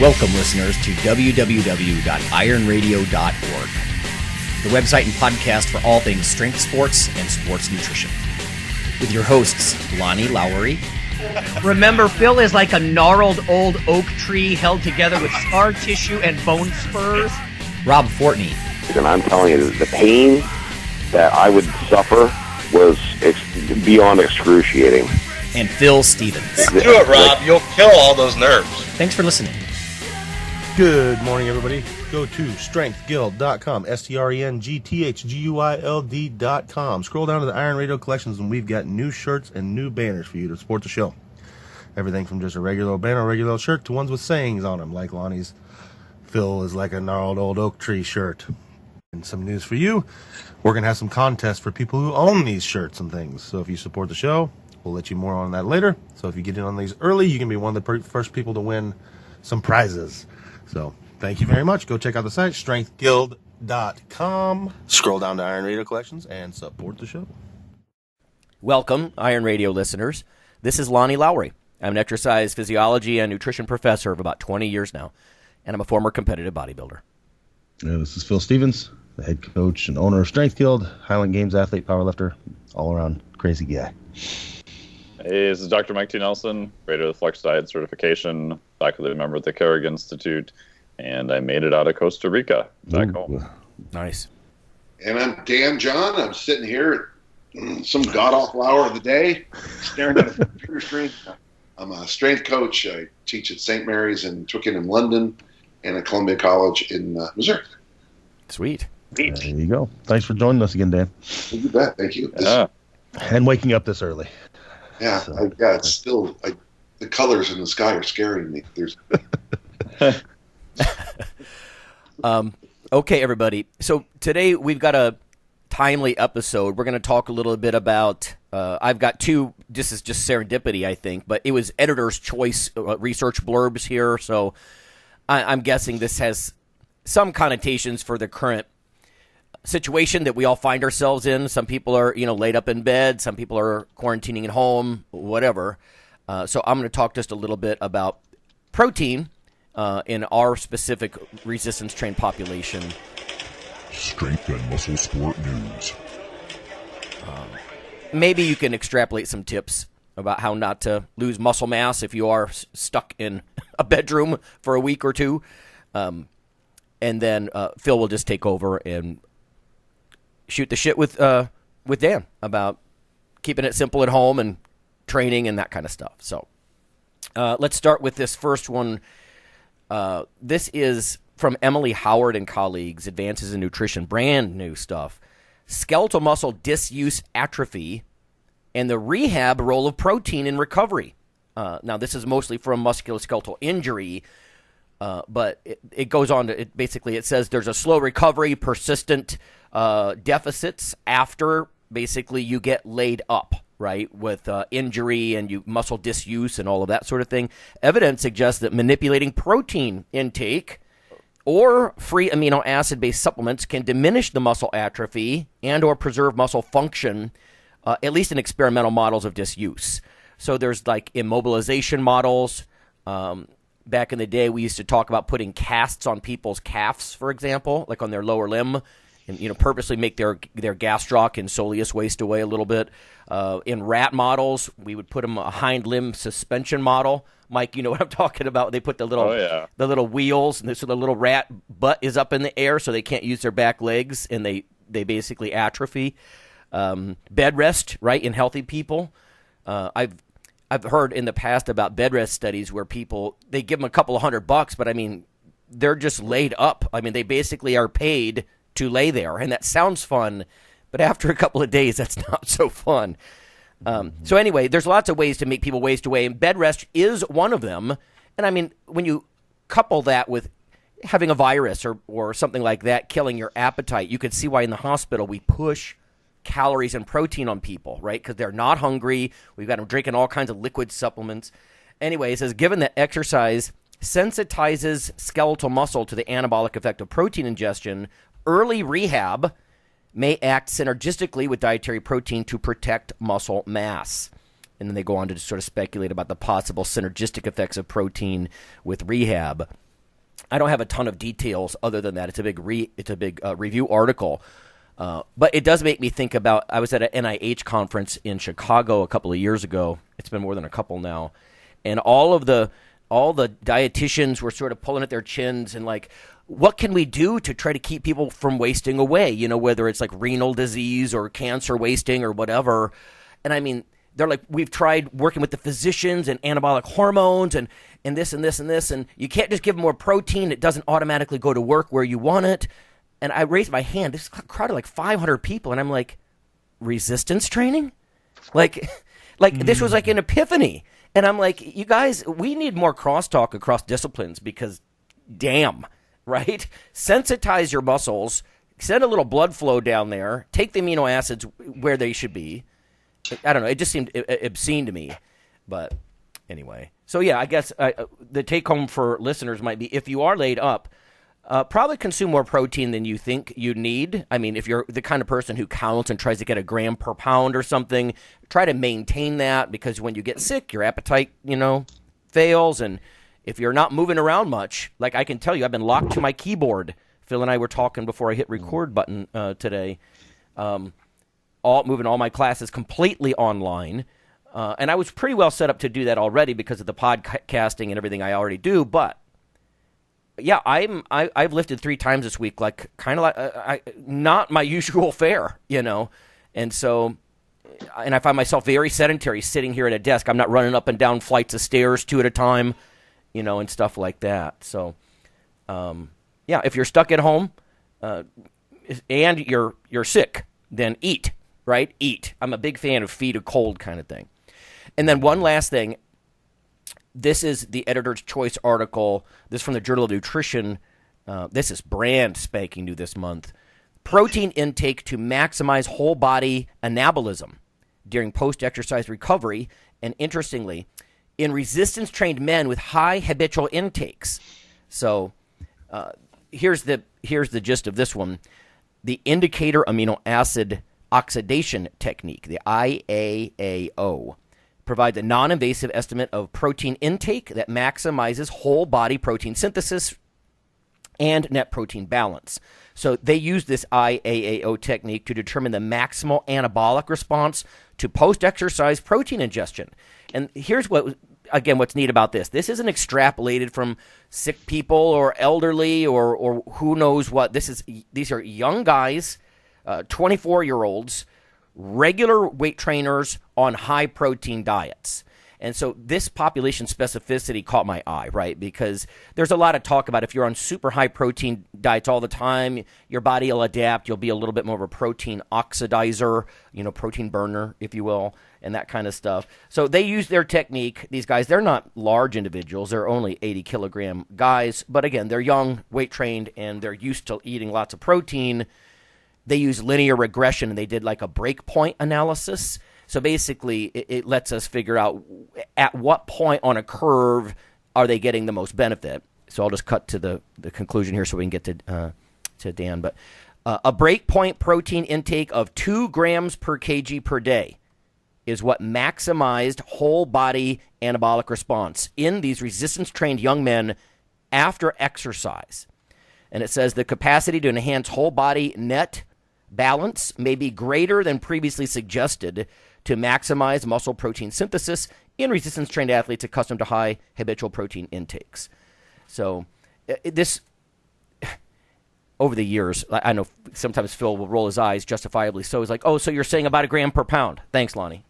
Welcome, listeners, to www.ironradio.org, the website and podcast for all things strength sports and sports nutrition. With your hosts, Lonnie Lowry. Remember, Phil is like a gnarled old oak tree held together with scar tissue and bone spurs. Rob Fortney. And I'm telling you, the pain that I would suffer was beyond excruciating. And Phil Stevens. Do it, Rob. You'll kill all those nerves. Thanks for listening. Good morning, everybody. Go to strengthguild.com, strengthguild.com. Scroll down to the Iron Radio collections, and we've got new shirts and new banners for you to support the show. Everything from just a regular banner or regular shirt to ones with sayings on them, like Lonnie's Phil is like a gnarled old oak tree shirt. And some news for you, we're going to have some contests for people who own these shirts and things. So if you support the show, we'll let you more on that later. So if you get in on these early, you can be one of the first people to win some prizes. So thank you very much. Go check out the site, strengthguild.com. Scroll down to Iron Radio Collections and support the show. Welcome, Iron Radio listeners. This is Lonnie Lowry. I'm an exercise physiology and nutrition professor of about 20 years now, and I'm a former competitive bodybuilder. This is Phil Stevens, the head coach and owner of Strength Guild, Highland Games athlete, powerlifter, all-around crazy guy. Hey, this is Dr. Mike T. Nelson, creator of the Flex Diet certification, faculty member at the Carrick Institute, and I made it out of Costa Rica back home. Nice. And I'm Dan John. I'm sitting here at some god-awful hour of the day, staring at a computer screen. I'm a strength coach. I teach at St. Mary's in Twickenham, London, and at Columbia College in Missouri. Sweet. There you go. Thanks for joining us again, Dan. You bet. Thank you. Yeah. And waking up this early. Yeah, So, it's still the colors in the sky are scaring me. There's Okay, everybody. So today we've got a timely episode. We're going to talk a little bit about, I've got two, this is just serendipity, I think, but it was editor's choice research blurbs here, so I'm guessing this has some connotations for the current situation that we all find ourselves in. Some people are, laid up in bed. Some people are quarantining at home, whatever. So I'm going to talk just a little bit about protein in our specific resistance trained population. Strength and muscle sport news. Maybe you can extrapolate some tips about how not to lose muscle mass if you are stuck in a bedroom for a week or two. And then Phil will just take over and shoot the shit with Dan about keeping it simple at home and training and that kind of stuff. So let's start with this first one. This is from Emily Howard and colleagues, Advances in Nutrition, brand new stuff. Skeletal muscle disuse atrophy and the rehab role of protein in recovery. Now, this is mostly from musculoskeletal injury, but it goes on to, it says there's a slow recovery, persistent deficits after basically you get laid up, right, with injury and muscle disuse and all of that sort of thing. Evidence suggests that manipulating protein intake or free amino acid-based supplements can diminish the muscle atrophy and or preserve muscle function, at least in experimental models of disuse. So there's like immobilization models. Back in the day, we used to talk about putting casts on people's calves, for example, like on their lower limb, and purposely make their gastroc and soleus waste away a little bit. In rat models, we would put them a hind limb suspension model. Mike, you know what I'm talking about? They put the little wheels, and so the little rat butt is up in the air, so they can't use their back legs, and they basically atrophy. Bed rest, right, in healthy people. I've heard in the past about bed rest studies where people, they give them a couple of $100, but I mean, they're just laid up. I mean, they basically are paid to lay there, and that sounds fun, but after a couple of days, that's not so fun. So anyway, there's lots of ways to make people waste away, and bed rest is one of them. And I mean, when you couple that with having a virus or something like that killing your appetite, you could see why in the hospital we push calories and protein on people, right? Because they're not hungry. We've got them drinking all kinds of liquid supplements. Anyway, it says, given that exercise sensitizes skeletal muscle to the anabolic effect of protein ingestion, early rehab may act synergistically with dietary protein to protect muscle mass. And then they go on to sort of speculate about the possible synergistic effects of protein with rehab. I don't have a ton of details other than that. It's a big review article. But it does make me think about, I was at an NIH conference in Chicago a couple of years ago. It's been more than a couple now. And all the dietitians were sort of pulling at their chins and like, what can we do to try to keep people from wasting away? You know, whether it's like renal disease or cancer wasting or whatever. And I mean, they're like, we've tried working with the physicians and anabolic hormones and this and this and this. And you can't just give them more protein. It doesn't automatically go to work where you want it. And I raised my hand. This crowd of like 500 people. And I'm like, resistance training? Like this was like an epiphany. And I'm like, you guys, we need more crosstalk across disciplines because damn, right? Sensitize your muscles, send a little blood flow down there, take the amino acids where they should be. I don't know. It just seemed obscene to me. But anyway. So, yeah, I guess the take home for listeners might be if you are laid up, probably consume more protein than you think you need. I mean, if you're the kind of person who counts and tries to get a gram per pound or something, try to maintain that because when you get sick, your appetite, fails. And if you're not moving around much, like I can tell you, I've been locked to my keyboard. Phil and I were talking before I hit record button today. Moving all my classes completely online. And I was pretty well set up to do that already because of the podcasting and everything I already do. But yeah, I've lifted 3 times this week, like kind of like not my usual fare, and so, and I find myself very sedentary sitting here at a desk. I'm not running up and down flights of stairs 2 at a time, and stuff like that. So, yeah, if you're stuck at home and you're sick, then eat, right? Eat. I'm a big fan of feed a cold kind of thing. And then one last thing. This is the Editor's Choice article. This is from the Journal of Nutrition. This is brand spanking new this month. Protein intake to maximize whole body anabolism during post-exercise recovery. And interestingly, in resistance-trained men with high habitual intakes. So here's the gist of this one. The indicator amino acid oxidation technique, the IAAO, provides a non-invasive estimate of protein intake that maximizes whole body protein synthesis and net protein balance. So they use this IAAO technique to determine the maximal anabolic response to post-exercise protein ingestion. And here's what's neat about this. This isn't extrapolated from sick people or elderly or who knows what. These are young guys, 24-year-olds, regular weight trainers on high-protein diets. And so this population specificity caught my eye, right? Because there's a lot of talk about if you're on super high-protein diets all the time, your body will adapt. You'll be a little bit more of a protein oxidizer, protein burner, if you will, and that kind of stuff. So they use their technique. These guys, they're not large individuals. They're only 80-kilogram guys. But again, they're young, weight-trained, and they're used to eating lots of protein. They use linear regression, and they did like a breakpoint analysis. So basically, it lets us figure out at what point on a curve are they getting the most benefit. So I'll just cut to the conclusion here so we can get to Dan. But a breakpoint protein intake of 2 grams per kg per day is what maximized whole body anabolic response in these resistance-trained young men after exercise. And it says the capacity to enhance whole body net balance may be greater than previously suggested to maximize muscle protein synthesis in resistance-trained athletes accustomed to high habitual protein intakes. So this, over the years, I know sometimes Phil will roll his eyes, justifiably so. He's like, oh, so you're saying about a gram per pound. Thanks, Lonnie.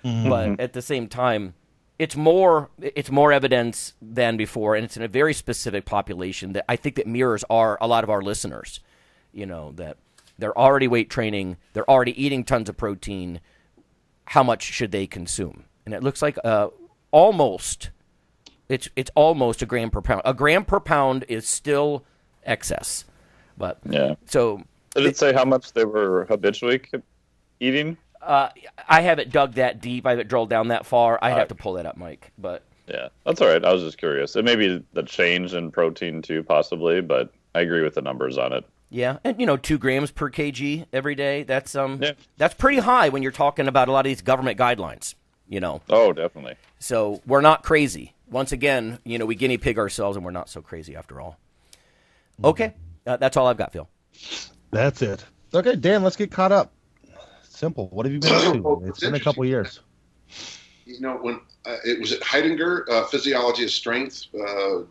But at the same time, it's more evidence than before, and it's in a very specific population that I think that mirrors a lot of our listeners, that they're already weight training, they're already eating tons of protein. How much should they consume? And it looks like almost a gram per pound. A gram per pound is still excess, but yeah. So did it say how much they were habitually eating? I haven't dug that deep. I haven't drilled down that far. I'd have to pull that up, Mike. But yeah, that's all right. I was just curious. It may be the change in protein too, possibly, but I agree with the numbers on it. Yeah, and 2 grams per kg every day. That's that's pretty high when you're talking about a lot of these government guidelines. Oh, definitely. So we're not crazy. once again, we guinea pig ourselves, and we're not so crazy after all. Okay, that's all I've got, Phil. That's it. Okay, Dan, let's get caught up. Simple. What have you been up to? It's been a couple years. When it was at Heidegger, Physiology of Strength,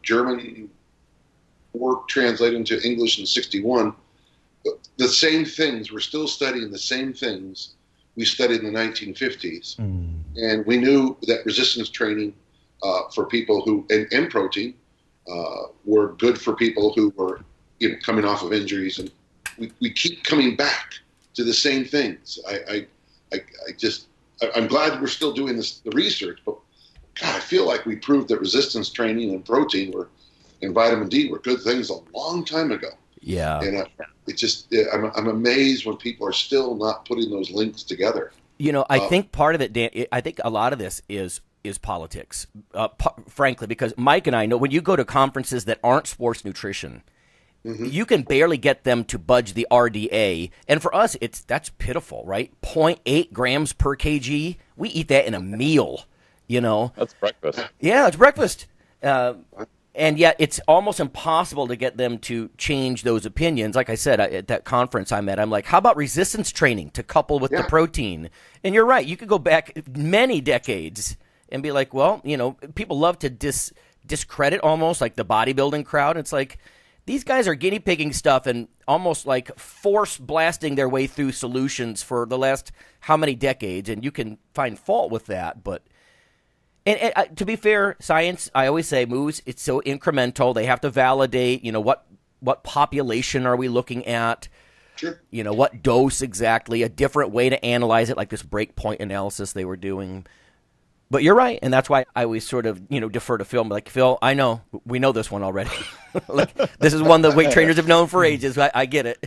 German work translated into English in '61. The same things, we're still studying the same things we studied in the 1950s. And we knew that resistance training for people who, and protein, were good for people who were coming off of injuries. And we keep coming back to the same things. I'm glad we're still doing the research, but God, I feel like we proved that resistance training and protein and vitamin D were good things a long time ago. Yeah. And I'm amazed when people are still not putting those links together. I think part of it, Dan, I think a lot of this is politics, frankly, because Mike and I know when you go to conferences that aren't sports nutrition, you can barely get them to budge the RDA. And for us, that's pitiful, right? 0.8 grams per kg. We eat that in a meal, That's breakfast. Yeah, it's breakfast. And yet it's almost impossible to get them to change those opinions. Like I said, at that conference I'm at, I'm like, how about resistance training to couple with the protein? And you're right. You could go back many decades and be like, well, people love to discredit almost like the bodybuilding crowd. It's like these guys are guinea pigging stuff and almost like force blasting their way through solutions for the last how many decades. And you can find fault with that, but And to be fair, science, I always say, moves, it's so incremental. They have to validate, what population are we looking at? Sure. What dose exactly, a different way to analyze it, like this breakpoint analysis they were doing. But you're right, and that's why I always sort of, defer to Phil. Like, Phil, I know, we know this one already. This is one that weight trainers have known for ages. I get it.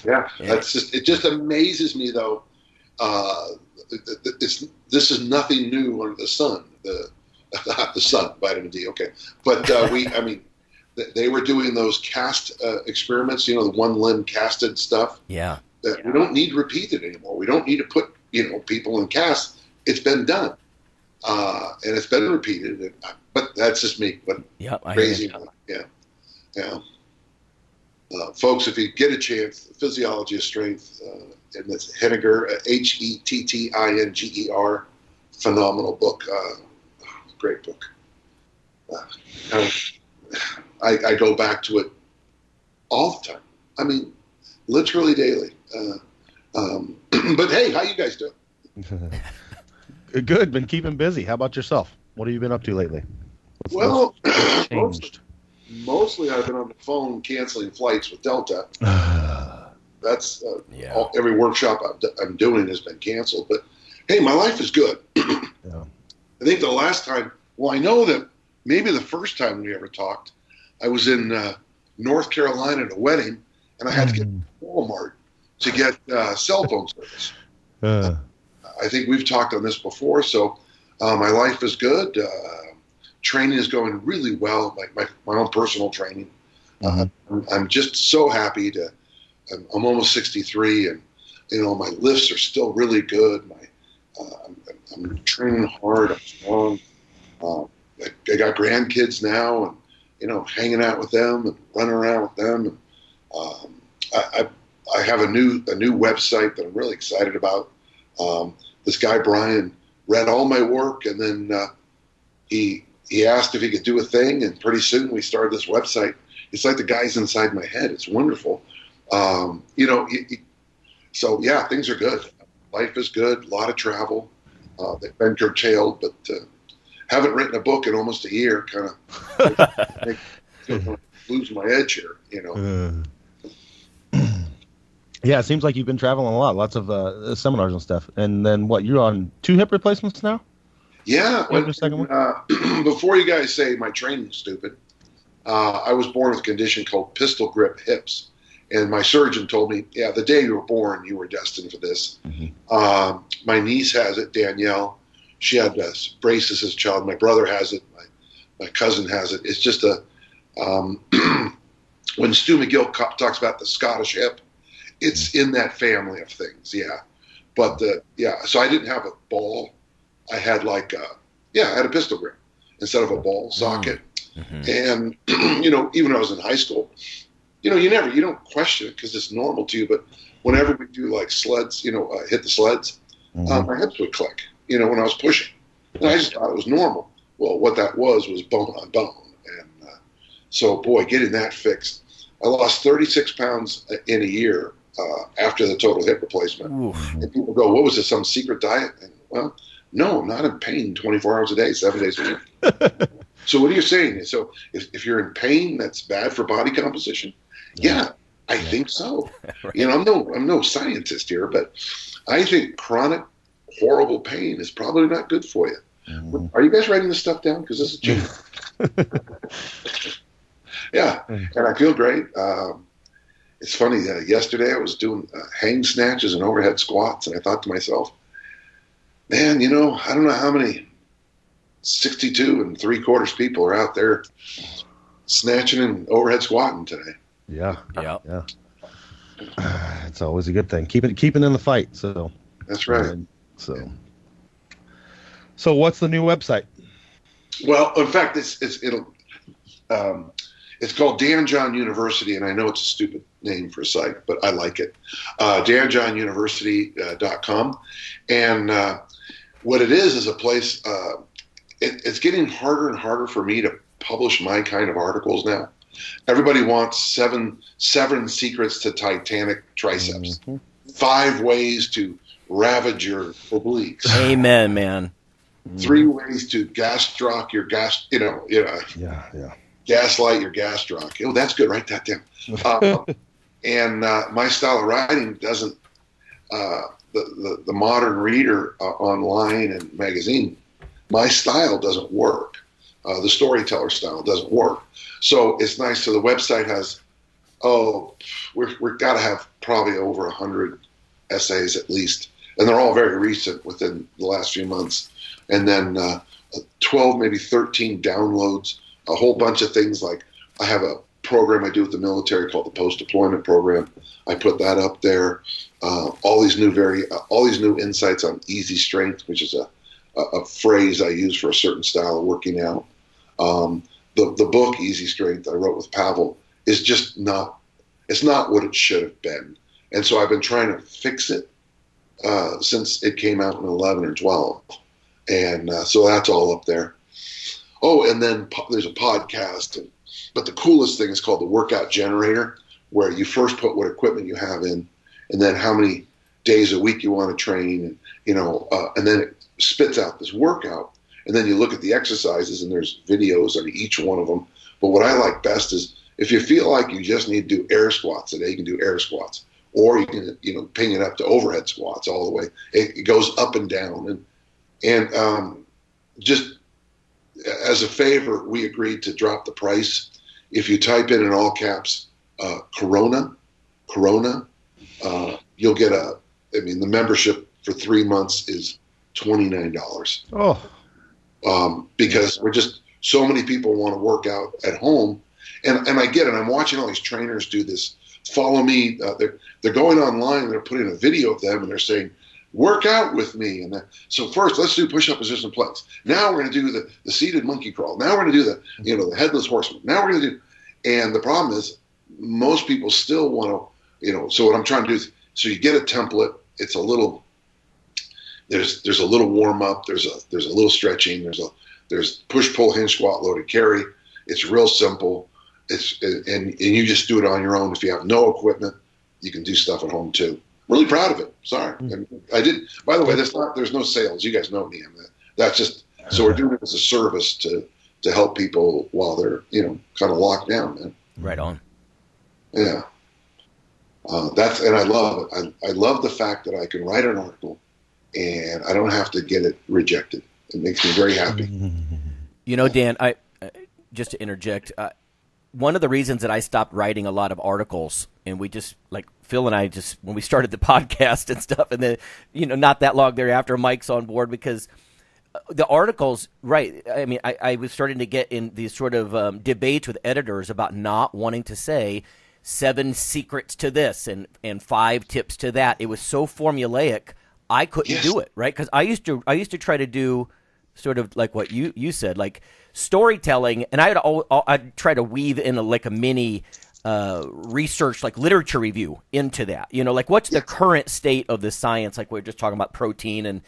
It just amazes me, though. This is nothing new under the sun. The sun, vitamin D. Okay, but they were doing those cast experiments. The one limb casted stuff. Yeah. That we don't need repeated anymore. We don't need to put people in casts. It's been done, and it's been repeated. But that's just me. But crazy. Yeah. Folks, if you get a chance, Physiology of Strength, and that's Henniger, Hetttinger, phenomenal book, great book. I go back to it all the time. I mean, literally daily. But hey, how you guys doing? Good. Been keeping busy. How about yourself? What have you been up to lately? Well, changed? Mostly I've been on the phone canceling flights with Delta. That's every workshop I'm doing has been canceled. But hey, my life is good. I think the last time, I know that maybe the first time we ever talked, I was in North Carolina at a wedding, and I had to get to Walmart to get cell phone service. I think we've talked on this before, so my life is good. Training is going really well, like my own personal training. I'm just so happy I'm almost 63, and my lifts are still really good. I'm training hard. I'm strong. I got grandkids now, and hanging out with them and running around with them. And I have a new website that I'm really excited about. This guy Brian read all my work, and then he asked if he could do a thing, and pretty soon we started this website. It's like the guy's inside my head. It's wonderful. So yeah, things are good. Life is good. A lot of travel. They've been curtailed, but haven't written a book in almost a year. Kind of lose my edge here, Yeah, it seems like you've been traveling a lot. Lots of seminars and stuff. And then you're on 2 hip replacements now? Yeah. Before you guys say my training's stupid, I was born with a condition called pistol grip hips. And my surgeon told me, the day you were born, you were destined for this. My niece has it, Danielle. She had braces as a child. My brother has it. My cousin has it. It's just when Stu McGill talks about the Scottish hip, it's in that family of things, But so I didn't have a ball. I had I had a pistol grip. instead of a ball socket. And, even when I was in high school, you don't question it because it's normal to you. But whenever we do like sleds, hit the sleds, my hips would click, when I was pushing. And I just thought it was normal. Well, what that was bone on bone. And so, boy, getting that fixed. I lost 36 pounds in a year after the total hip replacement. Oof. And people go, what was it, some secret diet? And, well, no, I'm not in pain 24 hours a day, 7 days a week. So what are you saying? So if you're in pain, that's bad for body composition? Yeah, I think so. Right. I'm no scientist here, but I think chronic, horrible pain is probably not good for you. Are you guys writing this stuff down? Because this is genius. Yeah, and I feel great. It's funny. Yesterday I was doing hang snatches and overhead squats, and I thought to myself, man, I don't know how many 62 3/4 people are out there snatching and overhead squatting today. Yeah. It's always a good thing. Keeping in the fight. So that's right. So what's the new website? Well, in fact, it's called Dan John University, and I know it's a stupid name for a site, but I like it. danjohnuniversity.com, and what it is a place. It's getting harder and harder for me to publish my kind of articles now. Everybody wants seven secrets to Titanic triceps, 5 ways to ravage your obliques. Amen, man. 3 ways to gaslight your gaslight your gastroc. Oh, that's good. Write that down. And my style of writing doesn't. The modern reader online and magazine. My style doesn't work. The storyteller style doesn't work. So it's nice. So the website has, we've got to have probably over 100 essays at least. And they're all very recent within the last few months. And then 12, maybe 13 downloads, a whole bunch of things like I have a program I do with the military called the post-deployment program. I put that up there. All these new insights on easy strength, which is a phrase I use for a certain style of working out. The book Easy Strength I wrote with Pavel is just not what it should have been. And so I've been trying to fix it since it came out in 11 or 12. And so that's all up there. Oh, and then there's a podcast. But the coolest thing is called the Workout Generator, where you first put what equipment you have in, and then how many days a week you want to train, and then it spits out this workout, and then you look at the exercises, and there's videos on each one of them. But what I like best is if you feel like you just need to do air squats today, you can do air squats, or you can ping it up to overhead squats all the way. It goes up and down, and just as a favor, we agreed to drop the price. If you type in all caps Corona, you'll get the membership for 3 months is $29. Because we're just so many people want to work out at home, and I get it. I'm watching all these trainers do this. Follow me. They're going online. They're putting a video of them, and they're saying, "Work out with me." And so first, let's do push-up position planks. Now we're going to do the seated monkey crawl. Now we're going to do the headless horseman. Now we're going to do. And the problem is, most people still want to. So what I'm trying to do is, so you get a template. It's a little. There's a little warm up. There's a little stretching. There's push pull hinge squat loaded carry. It's real simple. And you just do it on your own. If you have no equipment, you can do stuff at home too. Really proud of it. Sorry, I did. By the way, there's no sales. You guys know me. That's just so we're doing it as a service to help people while they're kind of locked down, man. Right on. Yeah. And I love it. I love the fact that I can write an article and I don't have to get it rejected. It makes me very happy. Dan, I just to interject, one of the reasons that I stopped writing a lot of articles, and we just, like Phil and I just, when we started the podcast and stuff, and then, not that long thereafter, Mike's on board, because the articles, right, I mean, I was starting to get in these sort of debates with editors about not wanting to say 7 secrets to this and 5 tips to that. It was so formulaic, I couldn't do it, right? Because I used to try to do sort of like what you said, like storytelling, and I'd try to weave in a mini research, like literature review into that. Like what's the current state of the science? Like we were just talking about protein and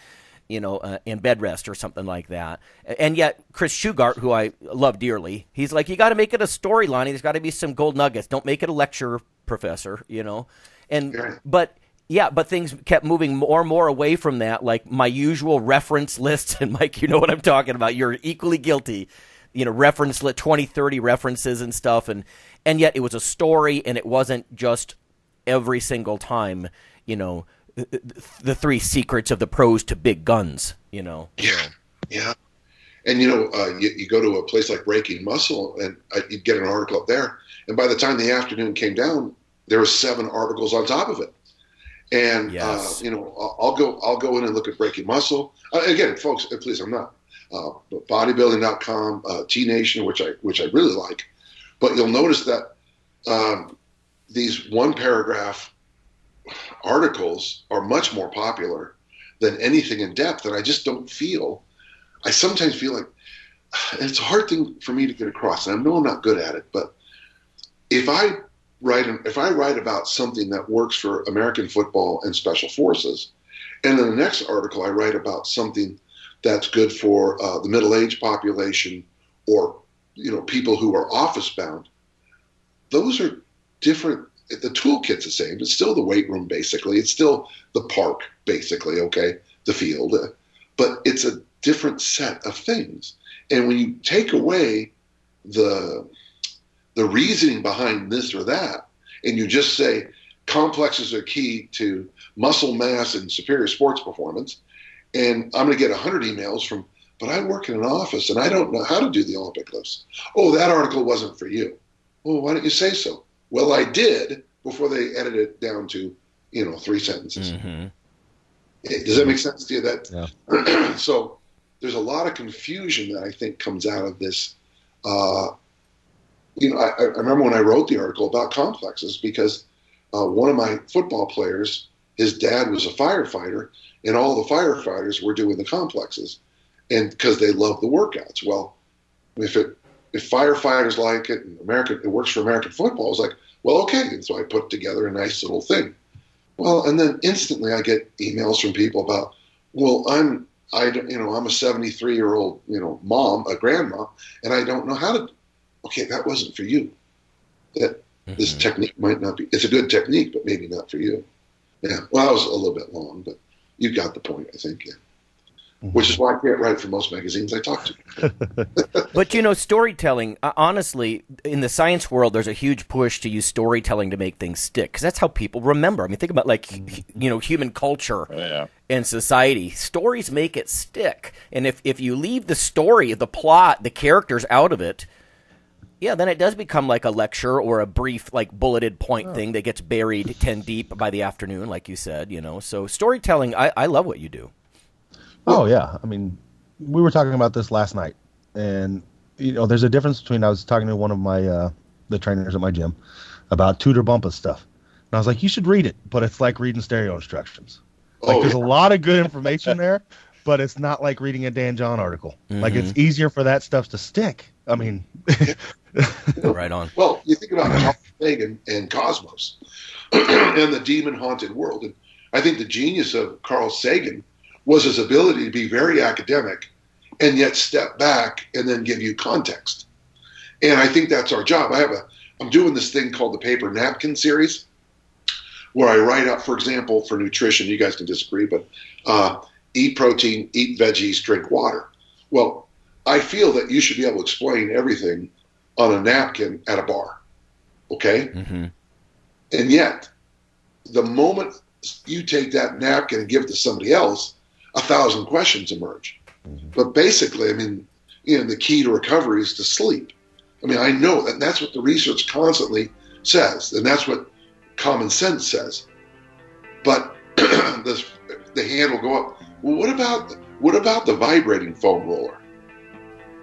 in bed rest or something like that. And yet Chris Shugart, who I love dearly, he's like, you got to make it a storyline. There's got to be some gold nuggets. Don't make it a lecture, professor. But things kept moving more and more away from that, like my usual reference list. And Mike, you know what I'm talking about. You're equally guilty. Reference 20, 30 references and stuff. And yet it was a story, and it wasn't just every single time, the 3 secrets of the pros to big guns, Yeah. And, you go to a place like Breaking Muscle, and you'd get an article up there. And by the time the afternoon came down, there were 7 articles on top of it. And, yes. I'll go in and look at Breaking Muscle. Again, folks, please, I'm not bodybuilding.com, T-Nation, which I really like. But you'll notice that these 1-paragraph articles are much more popular than anything in depth. And I just don't I sometimes feel like it's a hard thing for me to get across. And I know I'm not good at it, but if I write about something that works for American football and special forces, and then the next article I write about something that's good for the middle-aged population or people who are office-bound, those are different. The toolkit's the same. It's still the weight room, basically. It's still the park, basically, okay, the field. But it's a different set of things. And when you take away the reasoning behind this or that, and you just say complexes are key to muscle mass and superior sports performance, and I'm going to get 100 emails from, but I work in an office and I don't know how to do the Olympic lifts. Oh, that article wasn't for you. Well, why don't you say so? Well, I did before they edited it down to, 3 sentences. Mm-hmm. Does that make sense to you? Yeah. So there's a lot of confusion that I think comes out of this. I remember when I wrote the article about complexes because one of my football players, his dad was a firefighter, and all the firefighters were doing the complexes, and because they love the workouts. Well, if firefighters like it and it works for American football, it's like, well, okay. And so I put together a nice little thing. Well, and then instantly I get emails from people about, well, I'm a 73-year-old, mom, a grandma, and I don't know how to. Okay, that wasn't for you. This technique might not be. It's a good technique, but maybe not for you. Yeah. Well, that was a little bit long, but you got the point, I think. Yeah. Which is why I can't write for most magazines I talk to. But, storytelling, honestly, in the science world, there's a huge push to use storytelling to make things stick, because that's how people remember. I mean, think about, human culture and society. Stories make it stick. And if you leave the story, the plot, the characters out of it, then it does become like a lecture or a brief, bulleted point thing that gets buried 10 deep by the afternoon, like you said, So storytelling, I love what you do. Oh, yeah. I mean, we were talking about this last night, and, there's a difference between, I was talking to one of my, the trainers at my gym about Tudor Bumpus stuff. And I was like, you should read it, but it's like reading stereo instructions. There's a lot of good information there, but it's not like reading a Dan John article. Mm-hmm. It's easier for that stuff to stick. I mean, right on. Well, you think about Carl Sagan and Cosmos and the demon-haunted world. And I think the genius of Carl Sagan was his ability to be very academic and yet step back and then give you context. And I think that's our job. I'm doing this thing called the Paper Napkin Series, where I write up, for example, for nutrition, you guys can disagree, but eat protein, eat veggies, drink water. Well, I feel that you should be able to explain everything on a napkin at a bar, okay? Mm-hmm. And yet, the moment you take that napkin and give it to somebody else, 1,000 questions emerge. Mm-hmm. But basically, I mean, the key to recovery is to sleep. I mean, I know that that's what the research constantly says, and that's what common sense says. But the hand will go up. Well, what about the vibrating foam roller?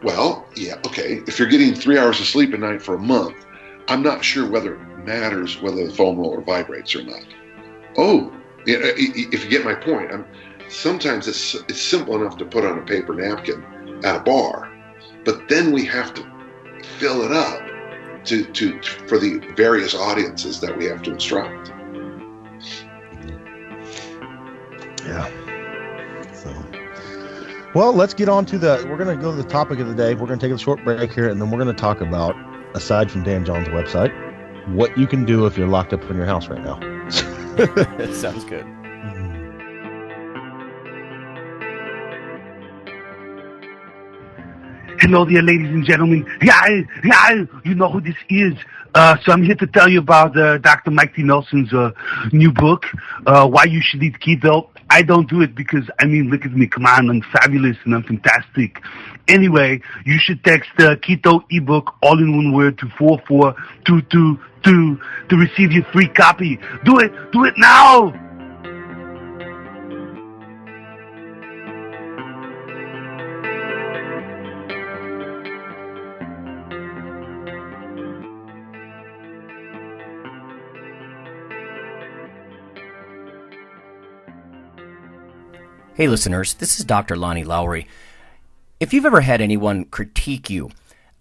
Well, yeah, okay. If you're getting 3 hours of sleep a night for a month, I'm not sure whether it matters whether the foam roller vibrates or not. Oh, if you get my point, sometimes it's simple enough to put on a paper napkin at a bar, but then we have to fill it up for the various audiences that we have to instruct. Yeah. So, well, let's get on to we're going to go to the topic of the day. We're going to take a short break here, and then we're going to talk about, aside from Dan John's website, what you can do if you're locked up in your house right now. Sounds good. Hello there, ladies and gentlemen. Yeah, you know who this is. So I'm here to tell you about Dr. Mike T. Nelson's new book, Why You Should Eat Keto. I don't do it because, look at me. Come on, I'm fabulous and I'm fantastic. Anyway, you should text Keto ebook, all in one word, to 44222 to receive your free copy. Do it now! Hey listeners, this is Dr. Lonnie Lowry. If you've ever had anyone critique you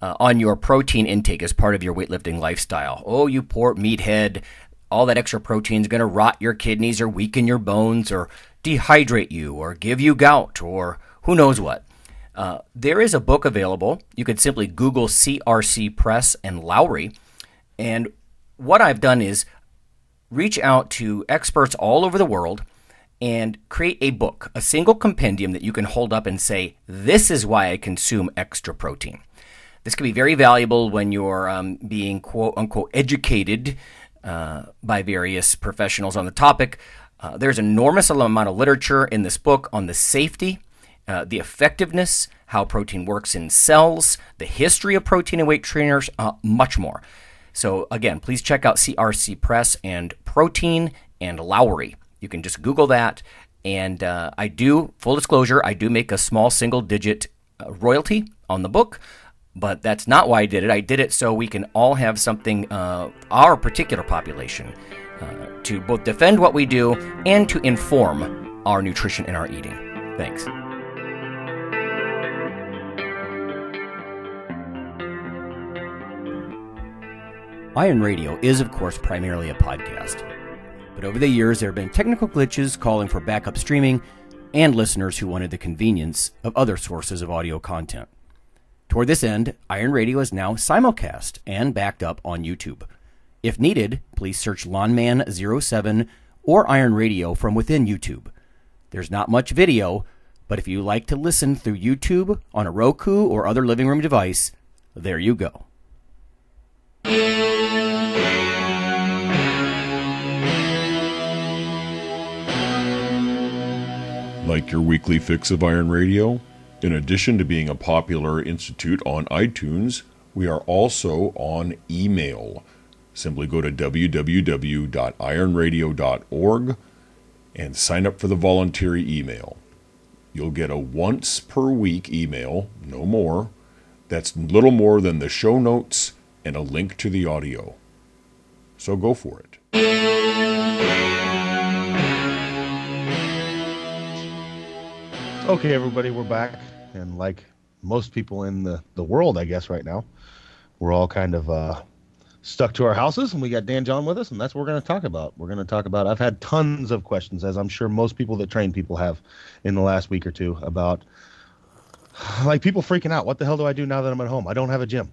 on your protein intake as part of your weightlifting lifestyle, oh, you poor meathead, all that extra protein is going to rot your kidneys or weaken your bones or dehydrate you or give you gout or who knows what. There is a book available. You could simply Google CRC Press and Lowry. And what I've done is reach out to experts all over the world and create a book, a single compendium that you can hold up and say, this is why I consume extra protein. This can be very valuable when you're being quote-unquote educated by various professionals on the topic. There's an enormous amount of literature in this book on the safety, the effectiveness, how protein works in cells, the history of protein and weight trainers, much more. So again, please check out CRC Press and Protein and Lowry. You can just Google that, and I do, full disclosure, I do make a small single-digit royalty on the book, but that's not why I did it. I did it so we can all have something, our particular population, to both defend what we do and to inform our nutrition and our eating. Thanks. Iron Radio is, of course, primarily a podcast. But over the years, there have been technical glitches calling for backup streaming and listeners who wanted the convenience of other sources of audio content. Toward this end, Iron Radio is now simulcast and backed up on YouTube. If needed, please search Lawnman07 or Iron Radio from within YouTube. There's not much video, but if you like to listen through YouTube on a Roku or other living room device, there you go. Like your weekly fix of Iron Radio? In addition to being a popular institute on iTunes, we are also on email. Simply go to www.ironradio.org and sign up for the voluntary email. You'll get a once per week email, no more. That's little more than the show notes and a link to the audio. So go for it. Okay, everybody, we're back. And like most people in the world, I guess, right now, we're all kind of stuck to our houses, and we got Dan John with us, and that's what we're going to talk about. We're going to talk about, I've had tons of questions, as I'm sure most people that train people have in the last week or two, about like people freaking out. What the hell do I do now that I'm at home? I don't have a gym.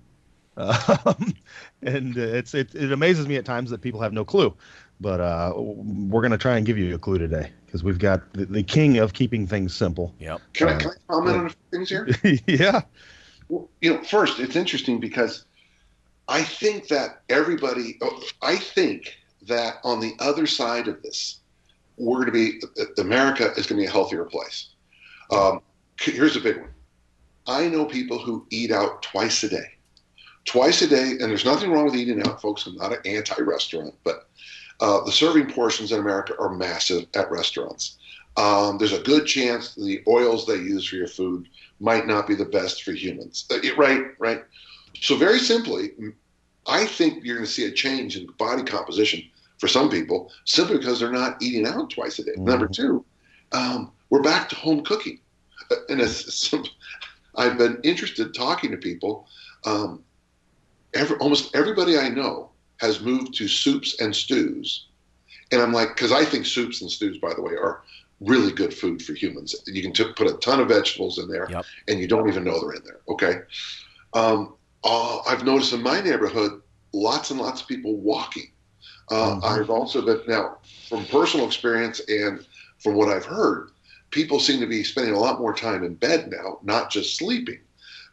And it amazes me at times that people have no clue. But we're going to try and give you a clue today, because we've got the king of keeping things simple. Yep. Can I comment on a few things here? Yeah. Well, first, it's interesting because I think that on the other side of this, America is going to be a healthier place. Here's a big one. I know people who eat out twice a day, and there's nothing wrong with eating out, folks. I'm not an anti-restaurant, but the serving portions in America are massive at restaurants. There's a good chance the oils they use for your food might not be the best for humans. Right. So very simply, I think you're going to see a change in body composition for some people simply because they're not eating out twice a day. Mm-hmm. Number two, we're back to home cooking. And I've been interested talking to people. Almost everybody I know has moved to soups and stews. And I'm like, because I think soups and stews, by the way, are really good food for humans. You can put a ton of vegetables in there, and you don't even know they're in there, okay? I've noticed in my neighborhood, lots and lots of people walking. I've also been, now, from personal experience and from what I've heard, people seem to be spending a lot more time in bed now, not just sleeping.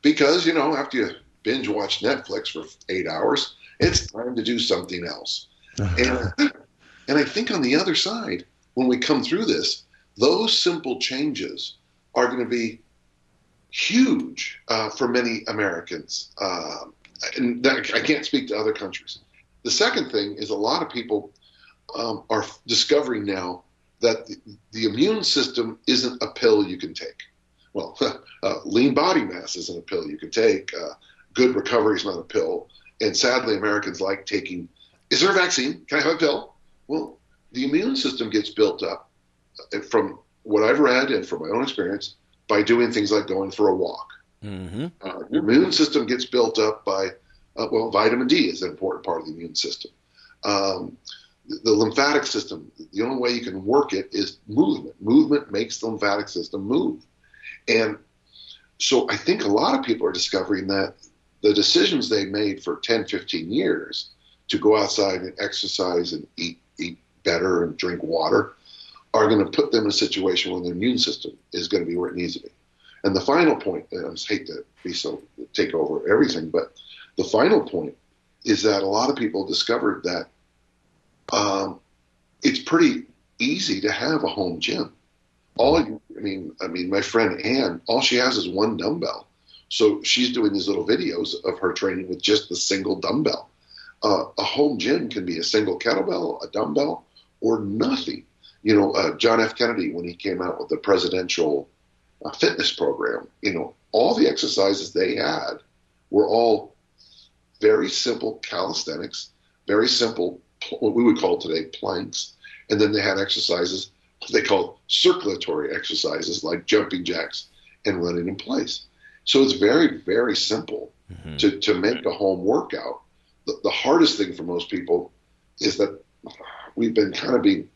Because, you know, after you binge watch Netflix for 8 hours, it's time to do something else. And I think on the other side, when we come through this, those simple changes are going to be huge for many Americans. And I can't speak to other countries. The second thing is a lot of people are discovering now that the immune system isn't a pill you can take. Well, lean body mass isn't a pill you can take. Good recovery is not a pill. And sadly, Americans like taking, is there a vaccine? Can I have a pill? Well, the immune system gets built up, from what I've read and from my own experience, by doing things like going for a walk. Mm-hmm. The immune system gets built up by, vitamin D is an important part of the immune system. The lymphatic system, the only way you can work it is movement. Movement makes the lymphatic system move. And so I think a lot of people are discovering that the decisions they made for 10, 15 years to go outside and exercise and eat better and drink water are going to put them in a situation where their immune system is going to be where it needs to be. And the final point, and I just hate to take over everything, but the final point is that a lot of people discovered that it's pretty easy to have a home gym. My friend Ann, all she has is one dumbbell. So she's doing these little videos of her training with just the single dumbbell. A home gym can be a single kettlebell, a dumbbell, or nothing. You know, John F. Kennedy, when he came out with the presidential fitness program, you know, all the exercises they had were all very simple calisthenics, very simple, what we would call today planks. And then they had exercises they called circulatory exercises like jumping jacks and running in place. So it's very, very simple to make a home workout. The hardest thing for most people is that we've been kind of being,